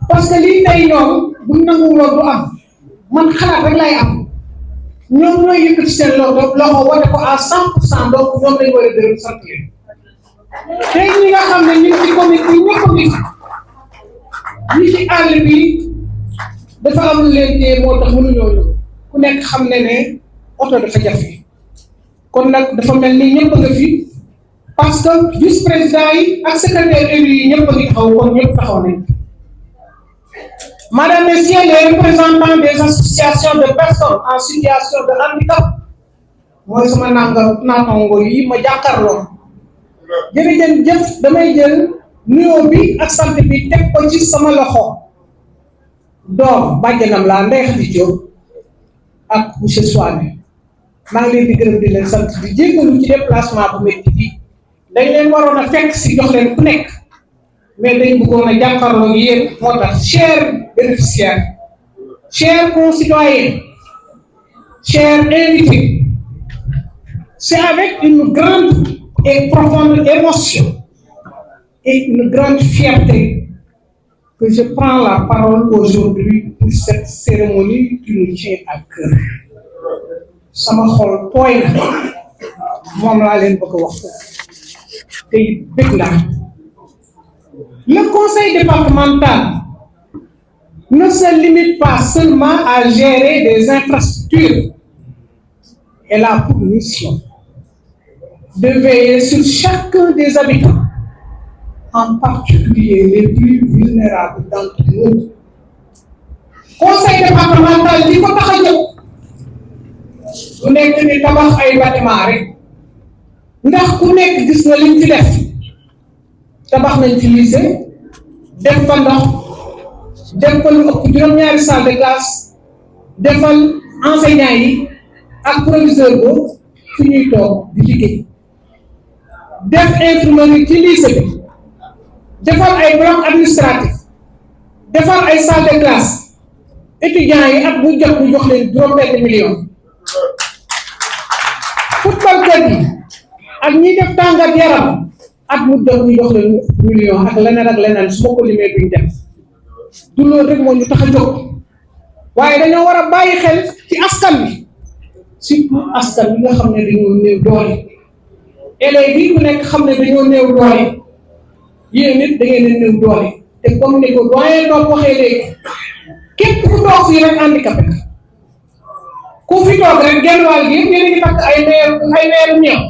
parce que lii tey ñoom buñ nanguwuloon du am man xalaat rek lay am ñoom ñooy yëkkati seen loxo wate ko à 100% donc ñoom lañ war a gërëm sant leen tey ñi nga xam ne ñu ngi ci comité bi ñëpp ngi ñi ci àll bi dafa am lu leen tee moo tax mënuñoo ñëw ku nekk xam ne ne oto dafa jafe kon nag dafa mel ni ñëpp nga fi parce que vice président yi ak secrétaire élu yi ñëpp a ngi taxaw kon ñëpp taxaw nañ. Madame, Messieurs les représentants des associations de personnes en situation de handicap mooy sama naataango yi ma jàkkaarloo jërëjëf damay jël nuyoo bi ak sant bi teg ko ci sama loxo doom bàjjanam laa Ndeye Khady Diop ak monsieur Souane maa ngi leen di gërëm di leen sant di jéggalu ci déplacement bu métti bi dañ leen waroon a fekk si jox leen ku nekk mais dañ bëggoon a jàkkaarloo ak yéen moo tax chers bénéficiaires chers concitoyens chers invités c'est avec une grande et profonde émotion et une grande fierté que je prends la parole aujourd'hui pour cette cérémonie qui nous tient à cœur. sama xol tooy na moom laa leen bëgg a wax te bëgg naa. Le conseil départemental ne se limite pas seulement à gérer des infrastructures. Elle a pour mission de veiller sur chacun des habitants, en particulier les plus vulnérables d'entre nous. Conseil départemental di ko tax a jóg ku nekk ni tabax ay bâtiment rek ndax ku nekk gis na liñ ci def tabax nañ ci lycée def fa ndox def fa lu ëpp juróom-ñaari salle de classe defal enseignants yi ak proviseur boobu fi ñuy toog di liggéey def infirmerie ci lycée bi defal ay bloc administratif defal ay salle de classe étudiants yi at bu jot ñu jox leen juróom-benn million footballkat yi ak ñi def tàngat yaram at mu jot ñu jox leen million ak leneen su ma ko limee duñ def du loolu rek moo ñu tax a jóg waaye dañoo war a bàyyi xel ci askan bi surtout askan bi nga xam ne dañoo néew doole élèves yi ku nekk xam ne dañoo néew doole yéen nit da ngeen a néew doole te comme ni ko doyen doon waxee léegi képp ku toog fii rek handicapé ku fi toog rek genn wàll gi yëpp yéen a ngi takk ay meeru ñeew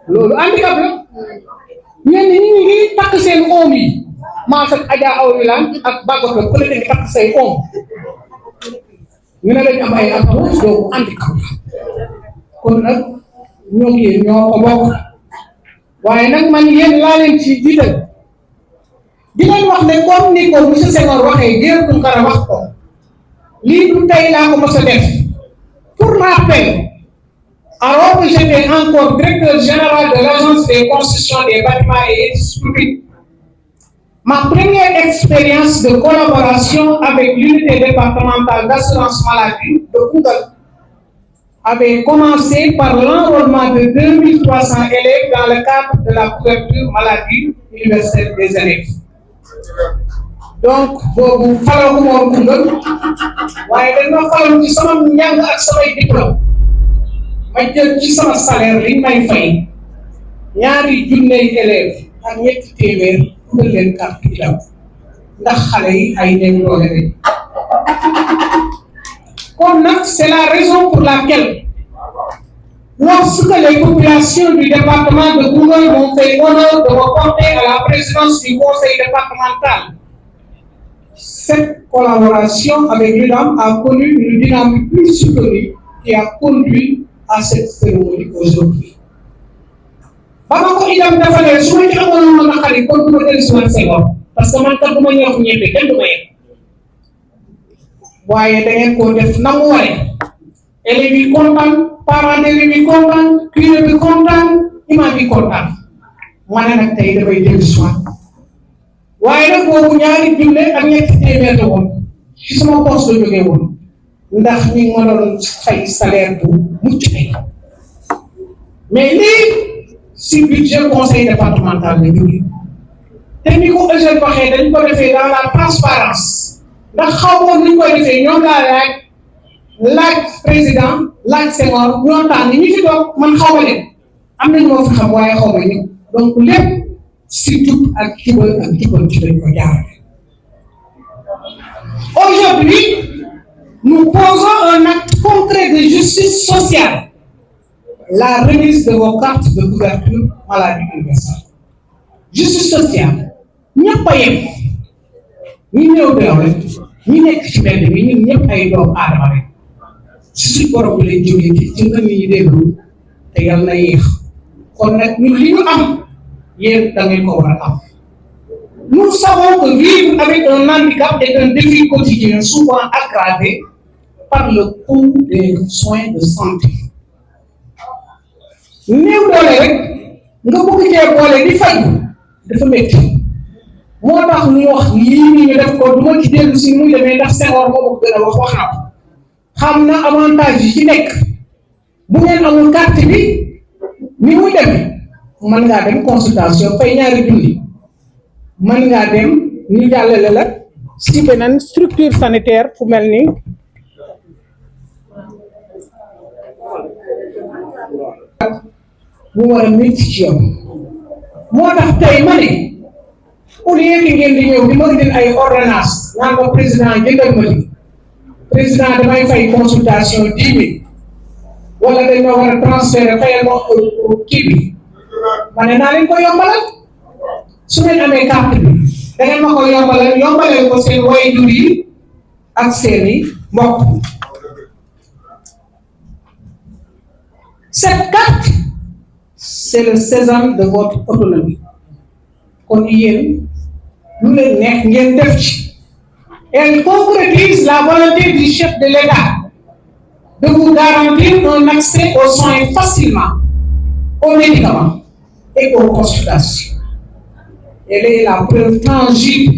loolu handicap la ñenn ñi ngi takk seen oom yi maa fekk Adja Awa Wilane ak Bagoto ku nekk ngi takk say oom ñu ne dañu am ay atouts doomu handicap la kon nag ñoo ngi ñoo ko bokk waaye nag man yéen laa leen ci jiital di leen wax ne comme ni ko monsieur Senghor waxee Guèye Tunkara wax ko lii du tey laa ko mos a def pour rappel. Alors que j'étais encore directeur général de l'Agence des constructions des bâtiments et édifices publics, ma première expérience de collaboration avec l'unité départementale d'assurance maladie de Koungheul avait commencé par l'enrôlement de 2300 élèves dans le cadre de la couverture maladie universelle des élèves. Donc, boobu falagu moom Koungheul waaye dañoo faloon ci sama njàng ak samay diplôme ma jël ci sama salaire li may fay ñaari junney élèves ak ñetti téeméer dugal leen carte ilam ndax xale yi ay néew doole rek kon nag c'est la raison pour laquelle lorsque les populations du département de Koungheul m'ont fait honneur de me porter à la présidence du conseil départemental, cette collaboration avec l'UDAM a connu une dynamique plus soutenue qui a conduit à cette cérémonie aujourd'hui. ba ma ko itam defalee su ma ci amoon ma naqari kon du ma dellu si waat Senghor parce que man kat du ma ñëw ñebe kenn du ma yem waaye da ngeen koo def na mu waree élèves yi kontaan parents d'élèves yi kontaan curé bi kontaan imam bi kontaan ma ne nag tey dafay dellu si waat waaye nag boobu ñaari junne ak ñetti téeméer la woon ci sama poste la jógee woon ndax ñi ma doon fay salaire bu mucc ay mais lii si budget conseil départemental la jógee te ni ko Eugène waxee dañ ko defee dans la transparence ndax xamoon ni ñu koy defee ñoom laa laaj président laaj Senghor ñoo tànn ñi fi toog man xaw ma leen am nañu moo fi xam waaye xaw ma ñëpp donc lépp si jub ak jubal ak jubal ci lañ ko jaarale. Aujourd'hui, nous posons un acte concret de justice sociale, la remise de vos cartes de couverture maladie universelle. Justice sociale ñëpp a yem ñi néew doole ñi nekk ci mbedd mi ñun ñëpp ay doomu aadama rek si suñ borom bi lañ jógee ci ngën ñi déglu te yàlla na yéex kon nag ñun li ñu am yéen da ngeen ko war a am. Nous savons que vivre avec un handicap est un défi quotidien souvent aggravé par le coût des soins de santé. néew doole rek nga bëgg cee boole di faj dafa métti moo tax ñu wax lii nii ñu def ko du ma ci dellu si muy demee ndax Senghor moo ko gën a wax na ko xam na avantage yi ci nekk bu ngeen amul carte bi ni muy demee mën ngaa dem consultation fay ñaari junni mën ngaa dem ñu jàllale la si beneen structure sanitaire fu mel ni mu war a métti ci yow moo tax tey ma ne au lieu que ngeen di ñëw di ma indil ay ordonnance naan ko président jëndal ma ci président damay fay consultation 10 000 wala dañ ma war a transférer fayal ma kii bi ma ne naa leen ko yombalal su ngeen amee carte bi da ngeen ma ko yombalal ko seen waajur yi ak seeni mbokk. Cette carte c'est le sésame de votre autonomie kon yéen lu leen neex ngeen def ci. Elle concrétise la volonté du chef de l'État de vous garantir un accès aux soins facilement, aux médicaments et aux consultations. Elle est la preuve tangible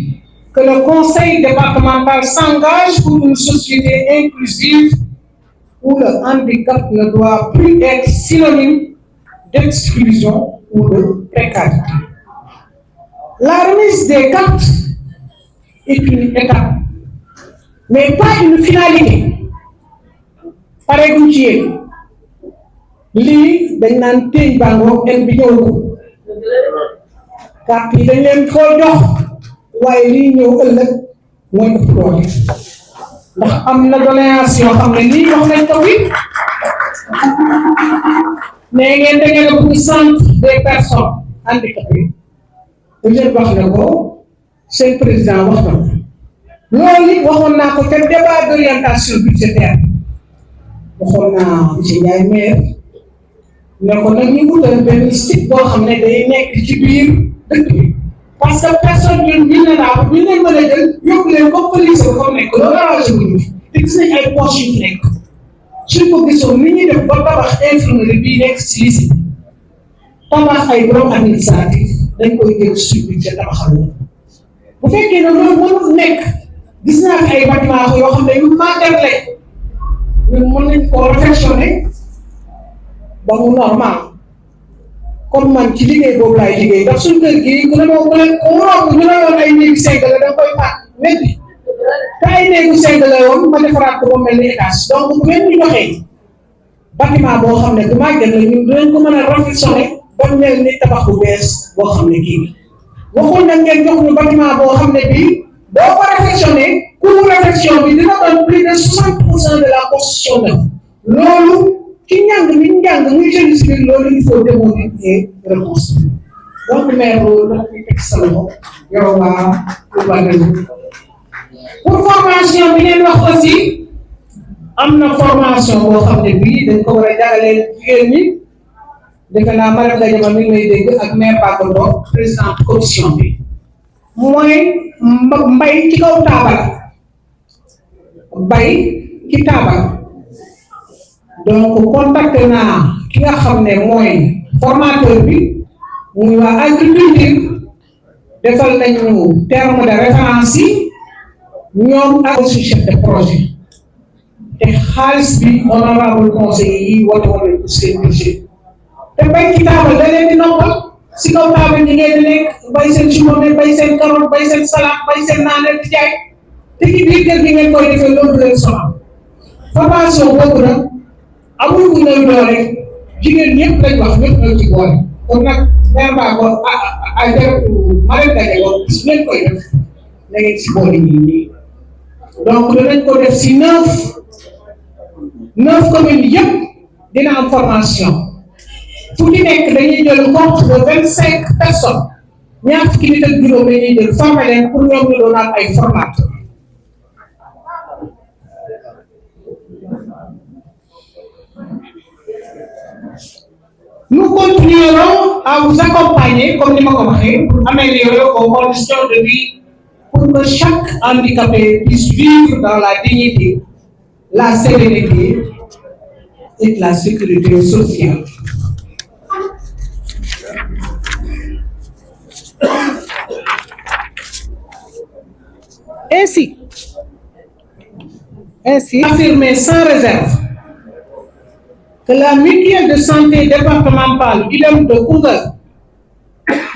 que le conseil départemental s'engage pour une société inclusive où le handicap ne doit plus être synonyme d'exclusion ou de précarité. La remise des cartes est une étape, mais pas une finalité. Pareil que tu es. Lii dañ naan téy bàngoog en bi ñëwagul carte yi dañ leen koo jox waaye lii ñëw ëllëg mooy ëpp doole ndax am na doléance yoo xam ne lii wax nañ ko fi mais ngeen da ngeen a bëgg centre des personnes handicapées peut-être wax na ko seen président wax na ko loolu it waxoon naa ko ca débat d'orientation budgétaire waxoon naa monsieur Ndiaye maire ne ko nag ñu wutal benn site boo xam ne day nekk ci biir dëkk bi parce que personne ñun ñu ne naa ko ñu leen mën a jël yóbbu leen ko police ba fa nekk loolu arrangé wuñu fi te gis nañ ay poches yu fi nekk suñ ko gisoon ni ñuy def ba tabax infirmerie bii nekk ci lycée tabax ay bureau administratif dañ koy jël suñ budget tabaxal la bu fekkee ne loolu mënul nekk gis naa fi ay bâtiment yoo xam ne yu màggat lañ ñun mën nañ koo réfectionné ba mu normal comme man ci liggéey boobu laay liggéey ndax suñ kër gi ku ne ma ku romb ñu la woon ay néegu seng la da nga koy fàtt weddi te ay néegu seng la woon ma defaraat ko ba mel ni étage donc bu ngeen ñu joxee bâtiment boo xam ne du màgget la ñun dinañ ko mën a réfectionné ba mel ni tabax bu bees boo xam ne kii waxul nag ngeen jox ñu bâtiment boo xam ne bii boo ko réfectionné coût réfection bi dina doon plus de 60% de la construction neuve loolu ci njàng mi njàng muy génie civil loolu il faut démolir et reconstruire donc maire loolu dafa koy teg sa loxo yow waa urbanisme pour formation bi ngeen wax aussi am na formation boo xam ne bii dañ ko war a jàngalee jigéen ñi defe naa madame Gadiama mi ngi lay dégg ak maire Bagondo président commission bi mooy mbay ci kaw taabal bay ci taabal donc contacté naa ki nga xam ne mooy formateur bi muy waa agriculture defal nañu terme de référence yi ñoom ak aussi chef de projet te xaalis bi honorable conseiller yi wala seen budget te bay ci taabal da leen di noppal si kaw taabal ñi ngeen di nekk bay seen chimone bay seen carotte bay seen salade bay seen naanal di jaay te ci biir kër gi ngeen koy defee loolu leen sonal formation boobu nag amul ku néew doole jigéen ñëpp lañ wax ñëpp lañ ci boole kon nag mère Ba ko ay jaratu Marème Gaye ko su ngeen koy def na ngeen si boole ñi nii donc danañ ko def si 9 communes yëpp dina am formation fu ci nekk dañuy jël compte de 25 personnes ñaar fukki nit ak juróom dañuy jël former leen pour ñoom ñu doonaat ay formateurs. Nous continuerons à vous accompagner, comme nous l'avons dit, pour améliorer vos conditions de vie, pour que chaque handicapé puisse vivre dans la dignité, la sérénité et la sécurité sociale. Ainsi, affirmer sans réserve que la mutuelle de santé départementale IDEM de Koungheul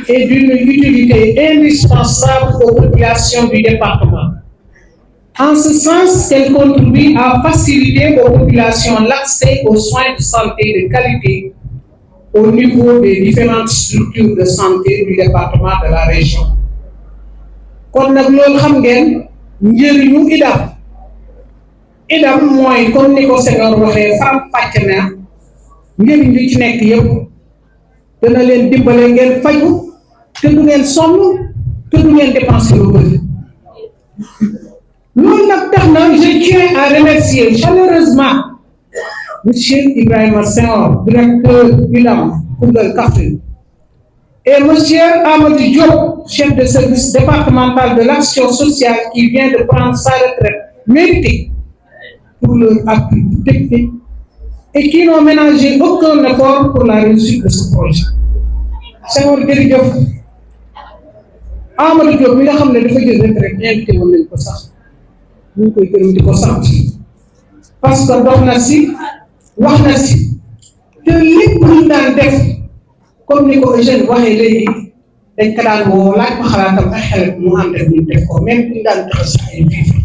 est d'une utilité indispensable aux populations du département. En ce sens qu'elle contribue à faciliter aux populations l'accès aux soins de santé de qualité au niveau des différentes structures de santé du département de la région. Kon nag loolu xam ngeen njëriñu IDAM mooy comme ni ko Senghor waxee faram fàcc na njëriñ li ci nekk yëpp dana leen dimbale ngeen faju te du ngeen sonn te du ngeen dépenser lu bëri loolu nag tax na je tiens à remercier chaleureusement monsieur Ibrahima Senghor, directeur IDAM Koungheul Kaffrine, et monsieur Amadou Diop, chef de service départemental de l'action sociale qui vient de prendre sa retraite méritée pour leur appui technique et qui n'ont ménagé aucun effort pour la réussite de ce projet. Senghor jërëjëf Amadou Diop mi nga xam ne dafa jël retraite invité woon nañ ko sax ñu ngi koy gërëm di ko sant parce que dox na si wax na si te lépp luñ daan def comme ni ko Eugène waxee léegi dañ ko daan woo laaj ma xalaatam ak xel mu ànd ak ñu def ko même buñ daan joxe sax ay vivre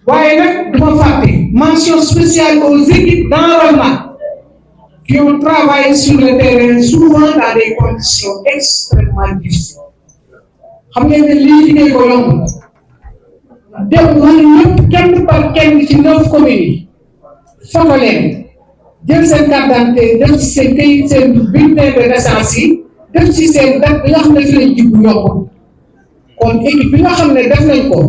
waaye nag duma fàtte mention spéciale aux équipes d'enrôlement qui ont travaillé sur le terrain souvent dans des conditions extrêmement difficiles xam ngeen ne lii liggéey ko yomb dem wala ñëpp kenn par kenn ci 9 communes yi foto leen jël seen carte d'identité def ci seen kayit seen bulletin de naissance yi def ci seen date bi nga xam ne fi lañ jibbu yomb kon équipe bi nga xam ne def nañ ko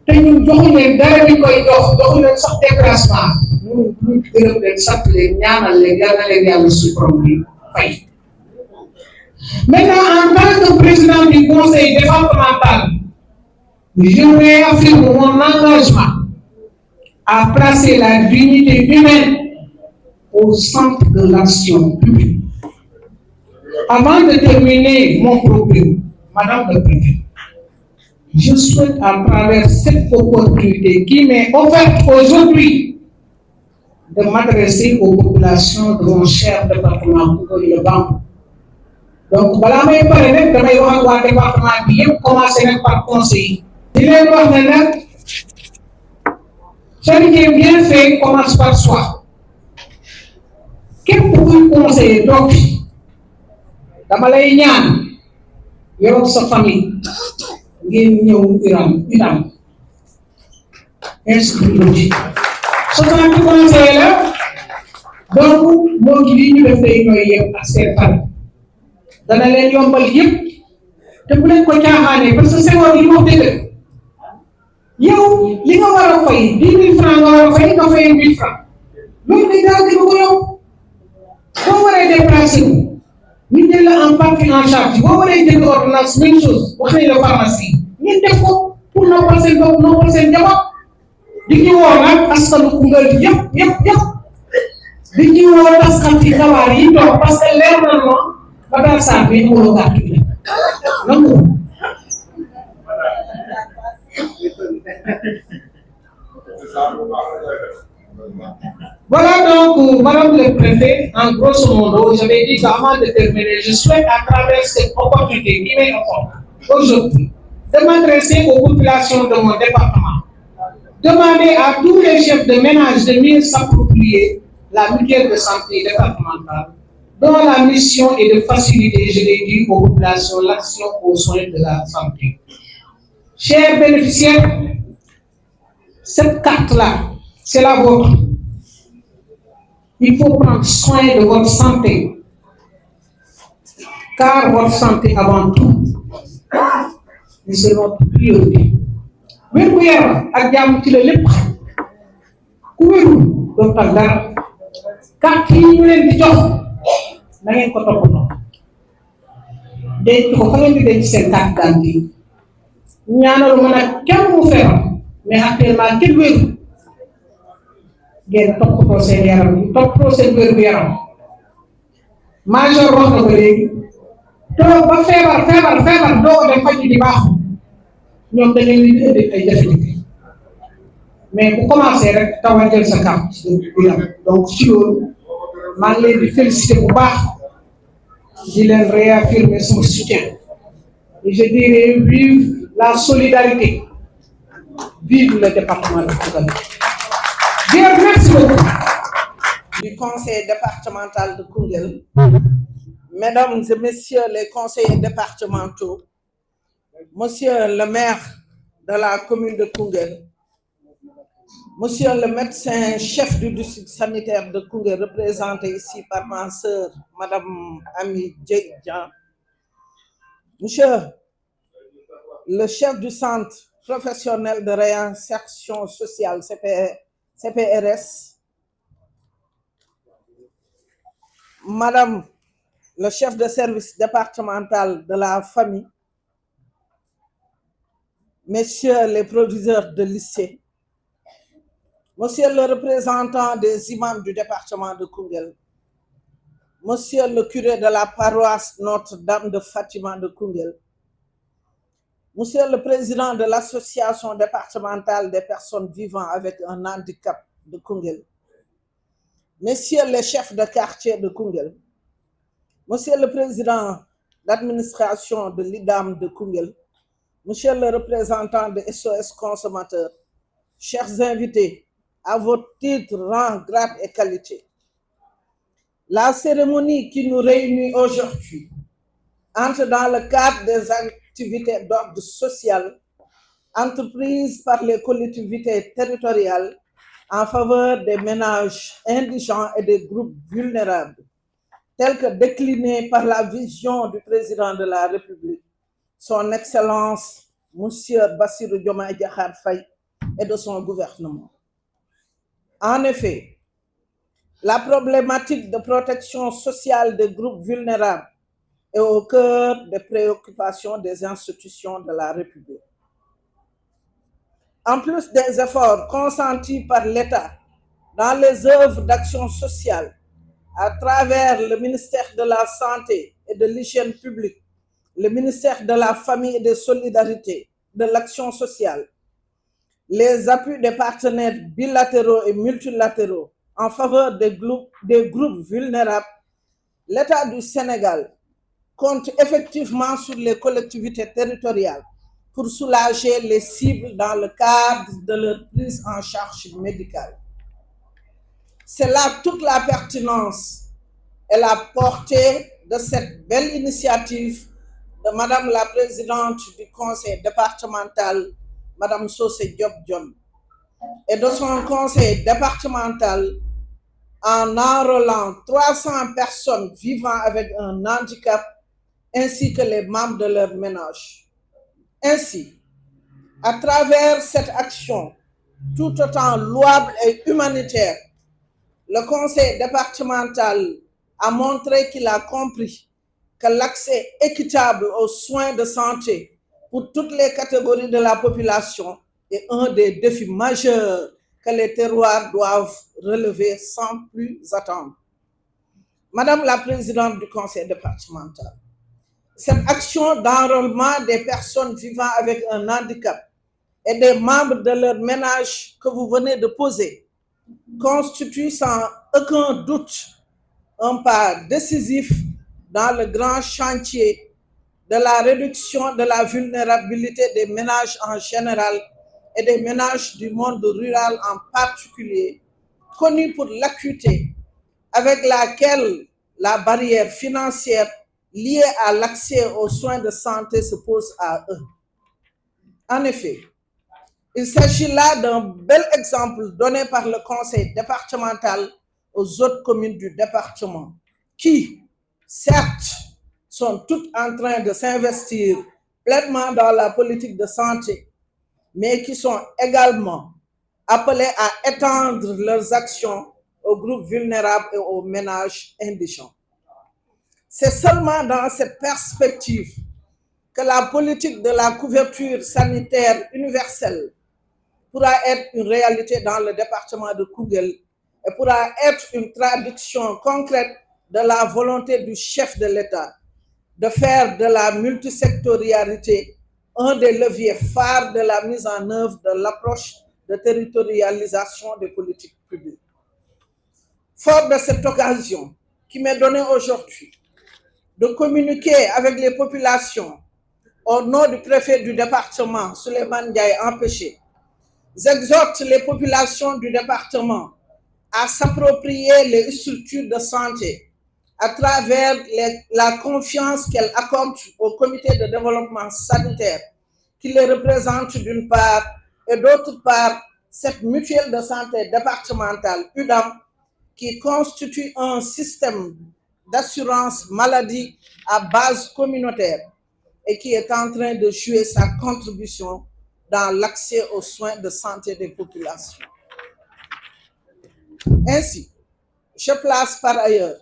te ñun joxuñ leen dara ñu koy joxuñ leen sax déplacement ñu gërëm leen sant leen ñaanal leen yal na leen yàlla suñu borom bi fay. Maintenant, en tant que président du conseil départemental, je réaffirme mon engagement à placer la dignité humaine au centre de l'action publique. Avant de terminer mon propos, Madame le Préfet, je souhaite à travers cette opportunité qui m'est offerte aujourd'hui de m'adresser aux populations de mon cher département Koungheul Bambou. Donc, balaa may pare nag damay wax ak waa département bi yëpp commencé nag par conseil. Di leen wax ne nag charité bien fait commence par soi. Képp kuy conseiller toog dama lay ñaan yow ak sa famille ngeen ñëw IDAM inscrire ci 60 conseillers la donc moo ci lii ñu def day ñooy yëpp ak seen famille dana leen yombal yëpp te bu leen ko caaxaanee parce que Senghor li wax dëgg yow li nga war a fay 10 000 francs nga war a fay nga fay 1000 francs loolu day daal di ko yow boo waree déplacé wu ñu jël la en partie en charge boo waree jënd ordonnance même chose wax nañ la pharmacie ngeen def ko pour noppal seen bopp noppal seen njaboot di ci woo nag askanu Koungheul yëpp di ci woo taskati xabaar yi toog parce que leer na ma Matar Sarr bi amuloo gàtt bi nangu Voilà donc, Madame le Préfet, en grosso modo, j'avais dit qu'avant de terminer, je souhaite à travers cette opportunité qui m'est offerte aujourd'hui de m'adresser aux populations de mon département, demander à tous les chefs de ménage de mieux s'approprier la mutuelle de santé départementale, dont la mission est de faciliter, je l'ai dit, aux populations l'accès aux soins de la santé. Chers bénéficiaires, cette carte-là, c'est la vôtre. Il faut prendre soin de votre santé, car votre santé avant tout, c'est notre priorité. Mais vous avez ak jàmm ci la lépp ku wérul doo tal dara carte yi ñu leen di jox na ngeen ko toppatoo denc ko fa ngeen di denc seen carte d'identité ñaanalu ma nag kenn mu feebar mais actuellement kenn wérul ngeen toppatoo seen yaram yi toppatoo seen wér gu yaram major wax na ko léegi toog ba feebar doo dem faju di baaxu ñoom da ngeen di indi ay jafe-jafe mais bu commencé rek tawal jël sa carte du yam donc ci loolu maa ngi leen di féliciter bu baax di leen réaffirmer son soutien et je dirais vive la solidarité, vive le département de Koungheul. Bien, merci beaucoup. Du conseil départemental de Koungheul, mesdames et messieurs les conseillers départementaux, monsieur le maire de la commune de Koungheul, monsieur le médecin chef du district sanitaire de Koungheul, représenté ici par ma sœur, madame Ami Djeidjan, monsieur le chef du centre professionnel de réinsertion sociale, CPRS, madame le chef de service départemental de la famille, messieurs les proviseurs de lycée, monsieur le représentant des imams du département de Koungheul, monsieur le curé de la paroisse Notre-Dame de Fatima de Koungheul, monsieur le président de l'association départementale des personnes vivant avec un handicap de Koungheul, messieurs les chefs de quartier de Koungheul, monsieur le président d'administration de l'IDAM de Koungheul, monsieur le représentant de SOS Consommateurs, chers invités, à votre titre, rang, grade et qualité. La cérémonie qui nous réunit aujourd'hui entre dans le cadre des activités d'ordre social entreprises par les collectivités territoriales en faveur des ménages indigents et des groupes vulnérables, tels que déclinés par la vision du président de la République, son Excellence, Monsieur Bassirou Diomaye Diakhar Faye, et de son gouvernement. En effet, la problématique de protection sociale des groupes vulnérables est au cœur des préoccupations des institutions de la République. En plus des efforts consentis par l'État dans les œuvres d'action sociale à travers le ministère de la Santé et de l'Hygiène publique, le ministère de la Famille et des Solidarités, de l'Action sociale, les appuis des partenaires bilatéraux et multilatéraux en faveur des groupes vulnérables, l'État du Sénégal compte effectivement sur les collectivités territoriales pour soulager les cibles dans le cadre de leur prise en charge médicale. C'est là toute la pertinence et la portée de cette belle initiative de Madame la Présidente du Conseil départemental, Madame Socé Diop Dione, et de son conseil départemental en enrôlant 300 personnes vivant avec un handicap ainsi que les membres de leur ménage. Ainsi, à travers cette action tout autant louable et humanitaire, le conseil départemental a montré qu'il a compris que l'accès équitable aux soins de santé pour toutes les catégories de la population est un des défis majeurs que les terroirs doivent relever sans plus attendre. Madame la Présidente du Conseil départemental, cette action d'enrôlement des personnes vivant avec un handicap et des membres de leur ménage que vous venez de poser constitue sans aucun doute un pas décisif dans le grand chantier de la réduction de la vulnérabilité des ménages en général et des ménages du monde rural en particulier, connus pour l'acuité avec laquelle la barrière financière liée à l'accès aux soins de santé se pose à eux. En effet, il s'agit là d'un bel exemple donné par le conseil départemental aux autres communes du département qui, certes, sont toutes en train de s'investir pleinement dans la politique de santé, mais qui sont également appelées à étendre leurs actions aux groupes vulnérables et aux ménages indigents. C'est seulement dans cette perspective que la politique de la couverture sanitaire universelle pourra être une réalité dans le département de Koungheul et pourra être une traduction concrète de la volonté du chef de l'État de faire de la multisectorialité un des leviers phares de la mise en œuvre de l'approche de territorialisation des politiques publiques. Fort de cette occasion qui m'est donnée aujourd'hui de communiquer avec les populations au nom du préfet du département, Souleymane Ndiaye empêché, j'exhorte les populations du département à s'approprier les structures de santé à travers la confiance qu'elles accordent au comité de développement sanitaire qui les représente d'une part et d'autre part cette mutuelle de santé départementale UDAM qui constitue un système d'assurance maladie à base communautaire et qui est en train de jouer sa contribution dans l'accès aux soins de santé des populations. Ainsi, je place par ailleurs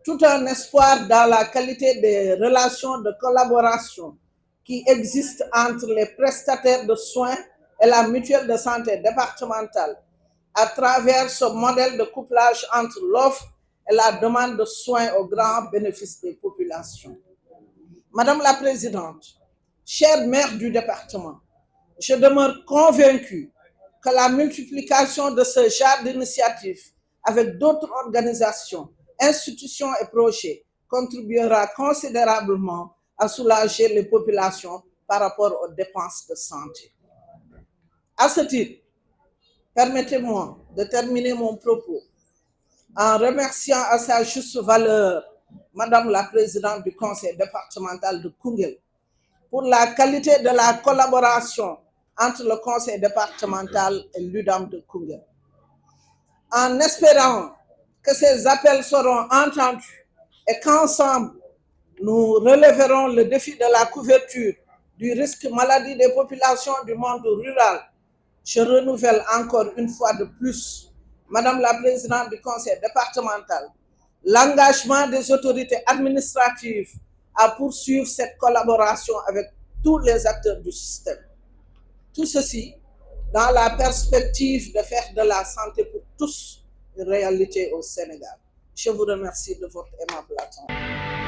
tout un espoir dans la qualité des relations de collaboration qui existent entre les prestataires de soins et la mutuelle de santé départementale à travers ce modèle de couplage entre l'offre et la demande de soins au grand bénéfice des populations. Madame la Présidente, chère maire du département, je demeure convaincue que la multiplication de ce genre d'initiatives avec d'autres organisations, institutions et projets contribuera considérablement à soulager les populations par rapport aux dépenses de santé. À ce titre, permettez-moi de terminer mon propos en remerciant à sa juste valeur Madame la Présidente du Conseil départemental de Koungheul pour la qualité de la collaboration entre le Conseil départemental et l'UDAM de Koungheul. En espérant que ces appels seront entendus et qu'ensemble, nous relèverons le défi de la couverture du risque maladie des populations du monde rural, je renouvelle encore une fois de plus, Madame la Présidente du Conseil départemental, l'engagement des autorités administratives à poursuivre cette collaboration avec tous les acteurs du système. Tout ceci dans la perspective de faire de la santé pour tous une réalité au Sénégal. Je vous remercie de votre aimable attention.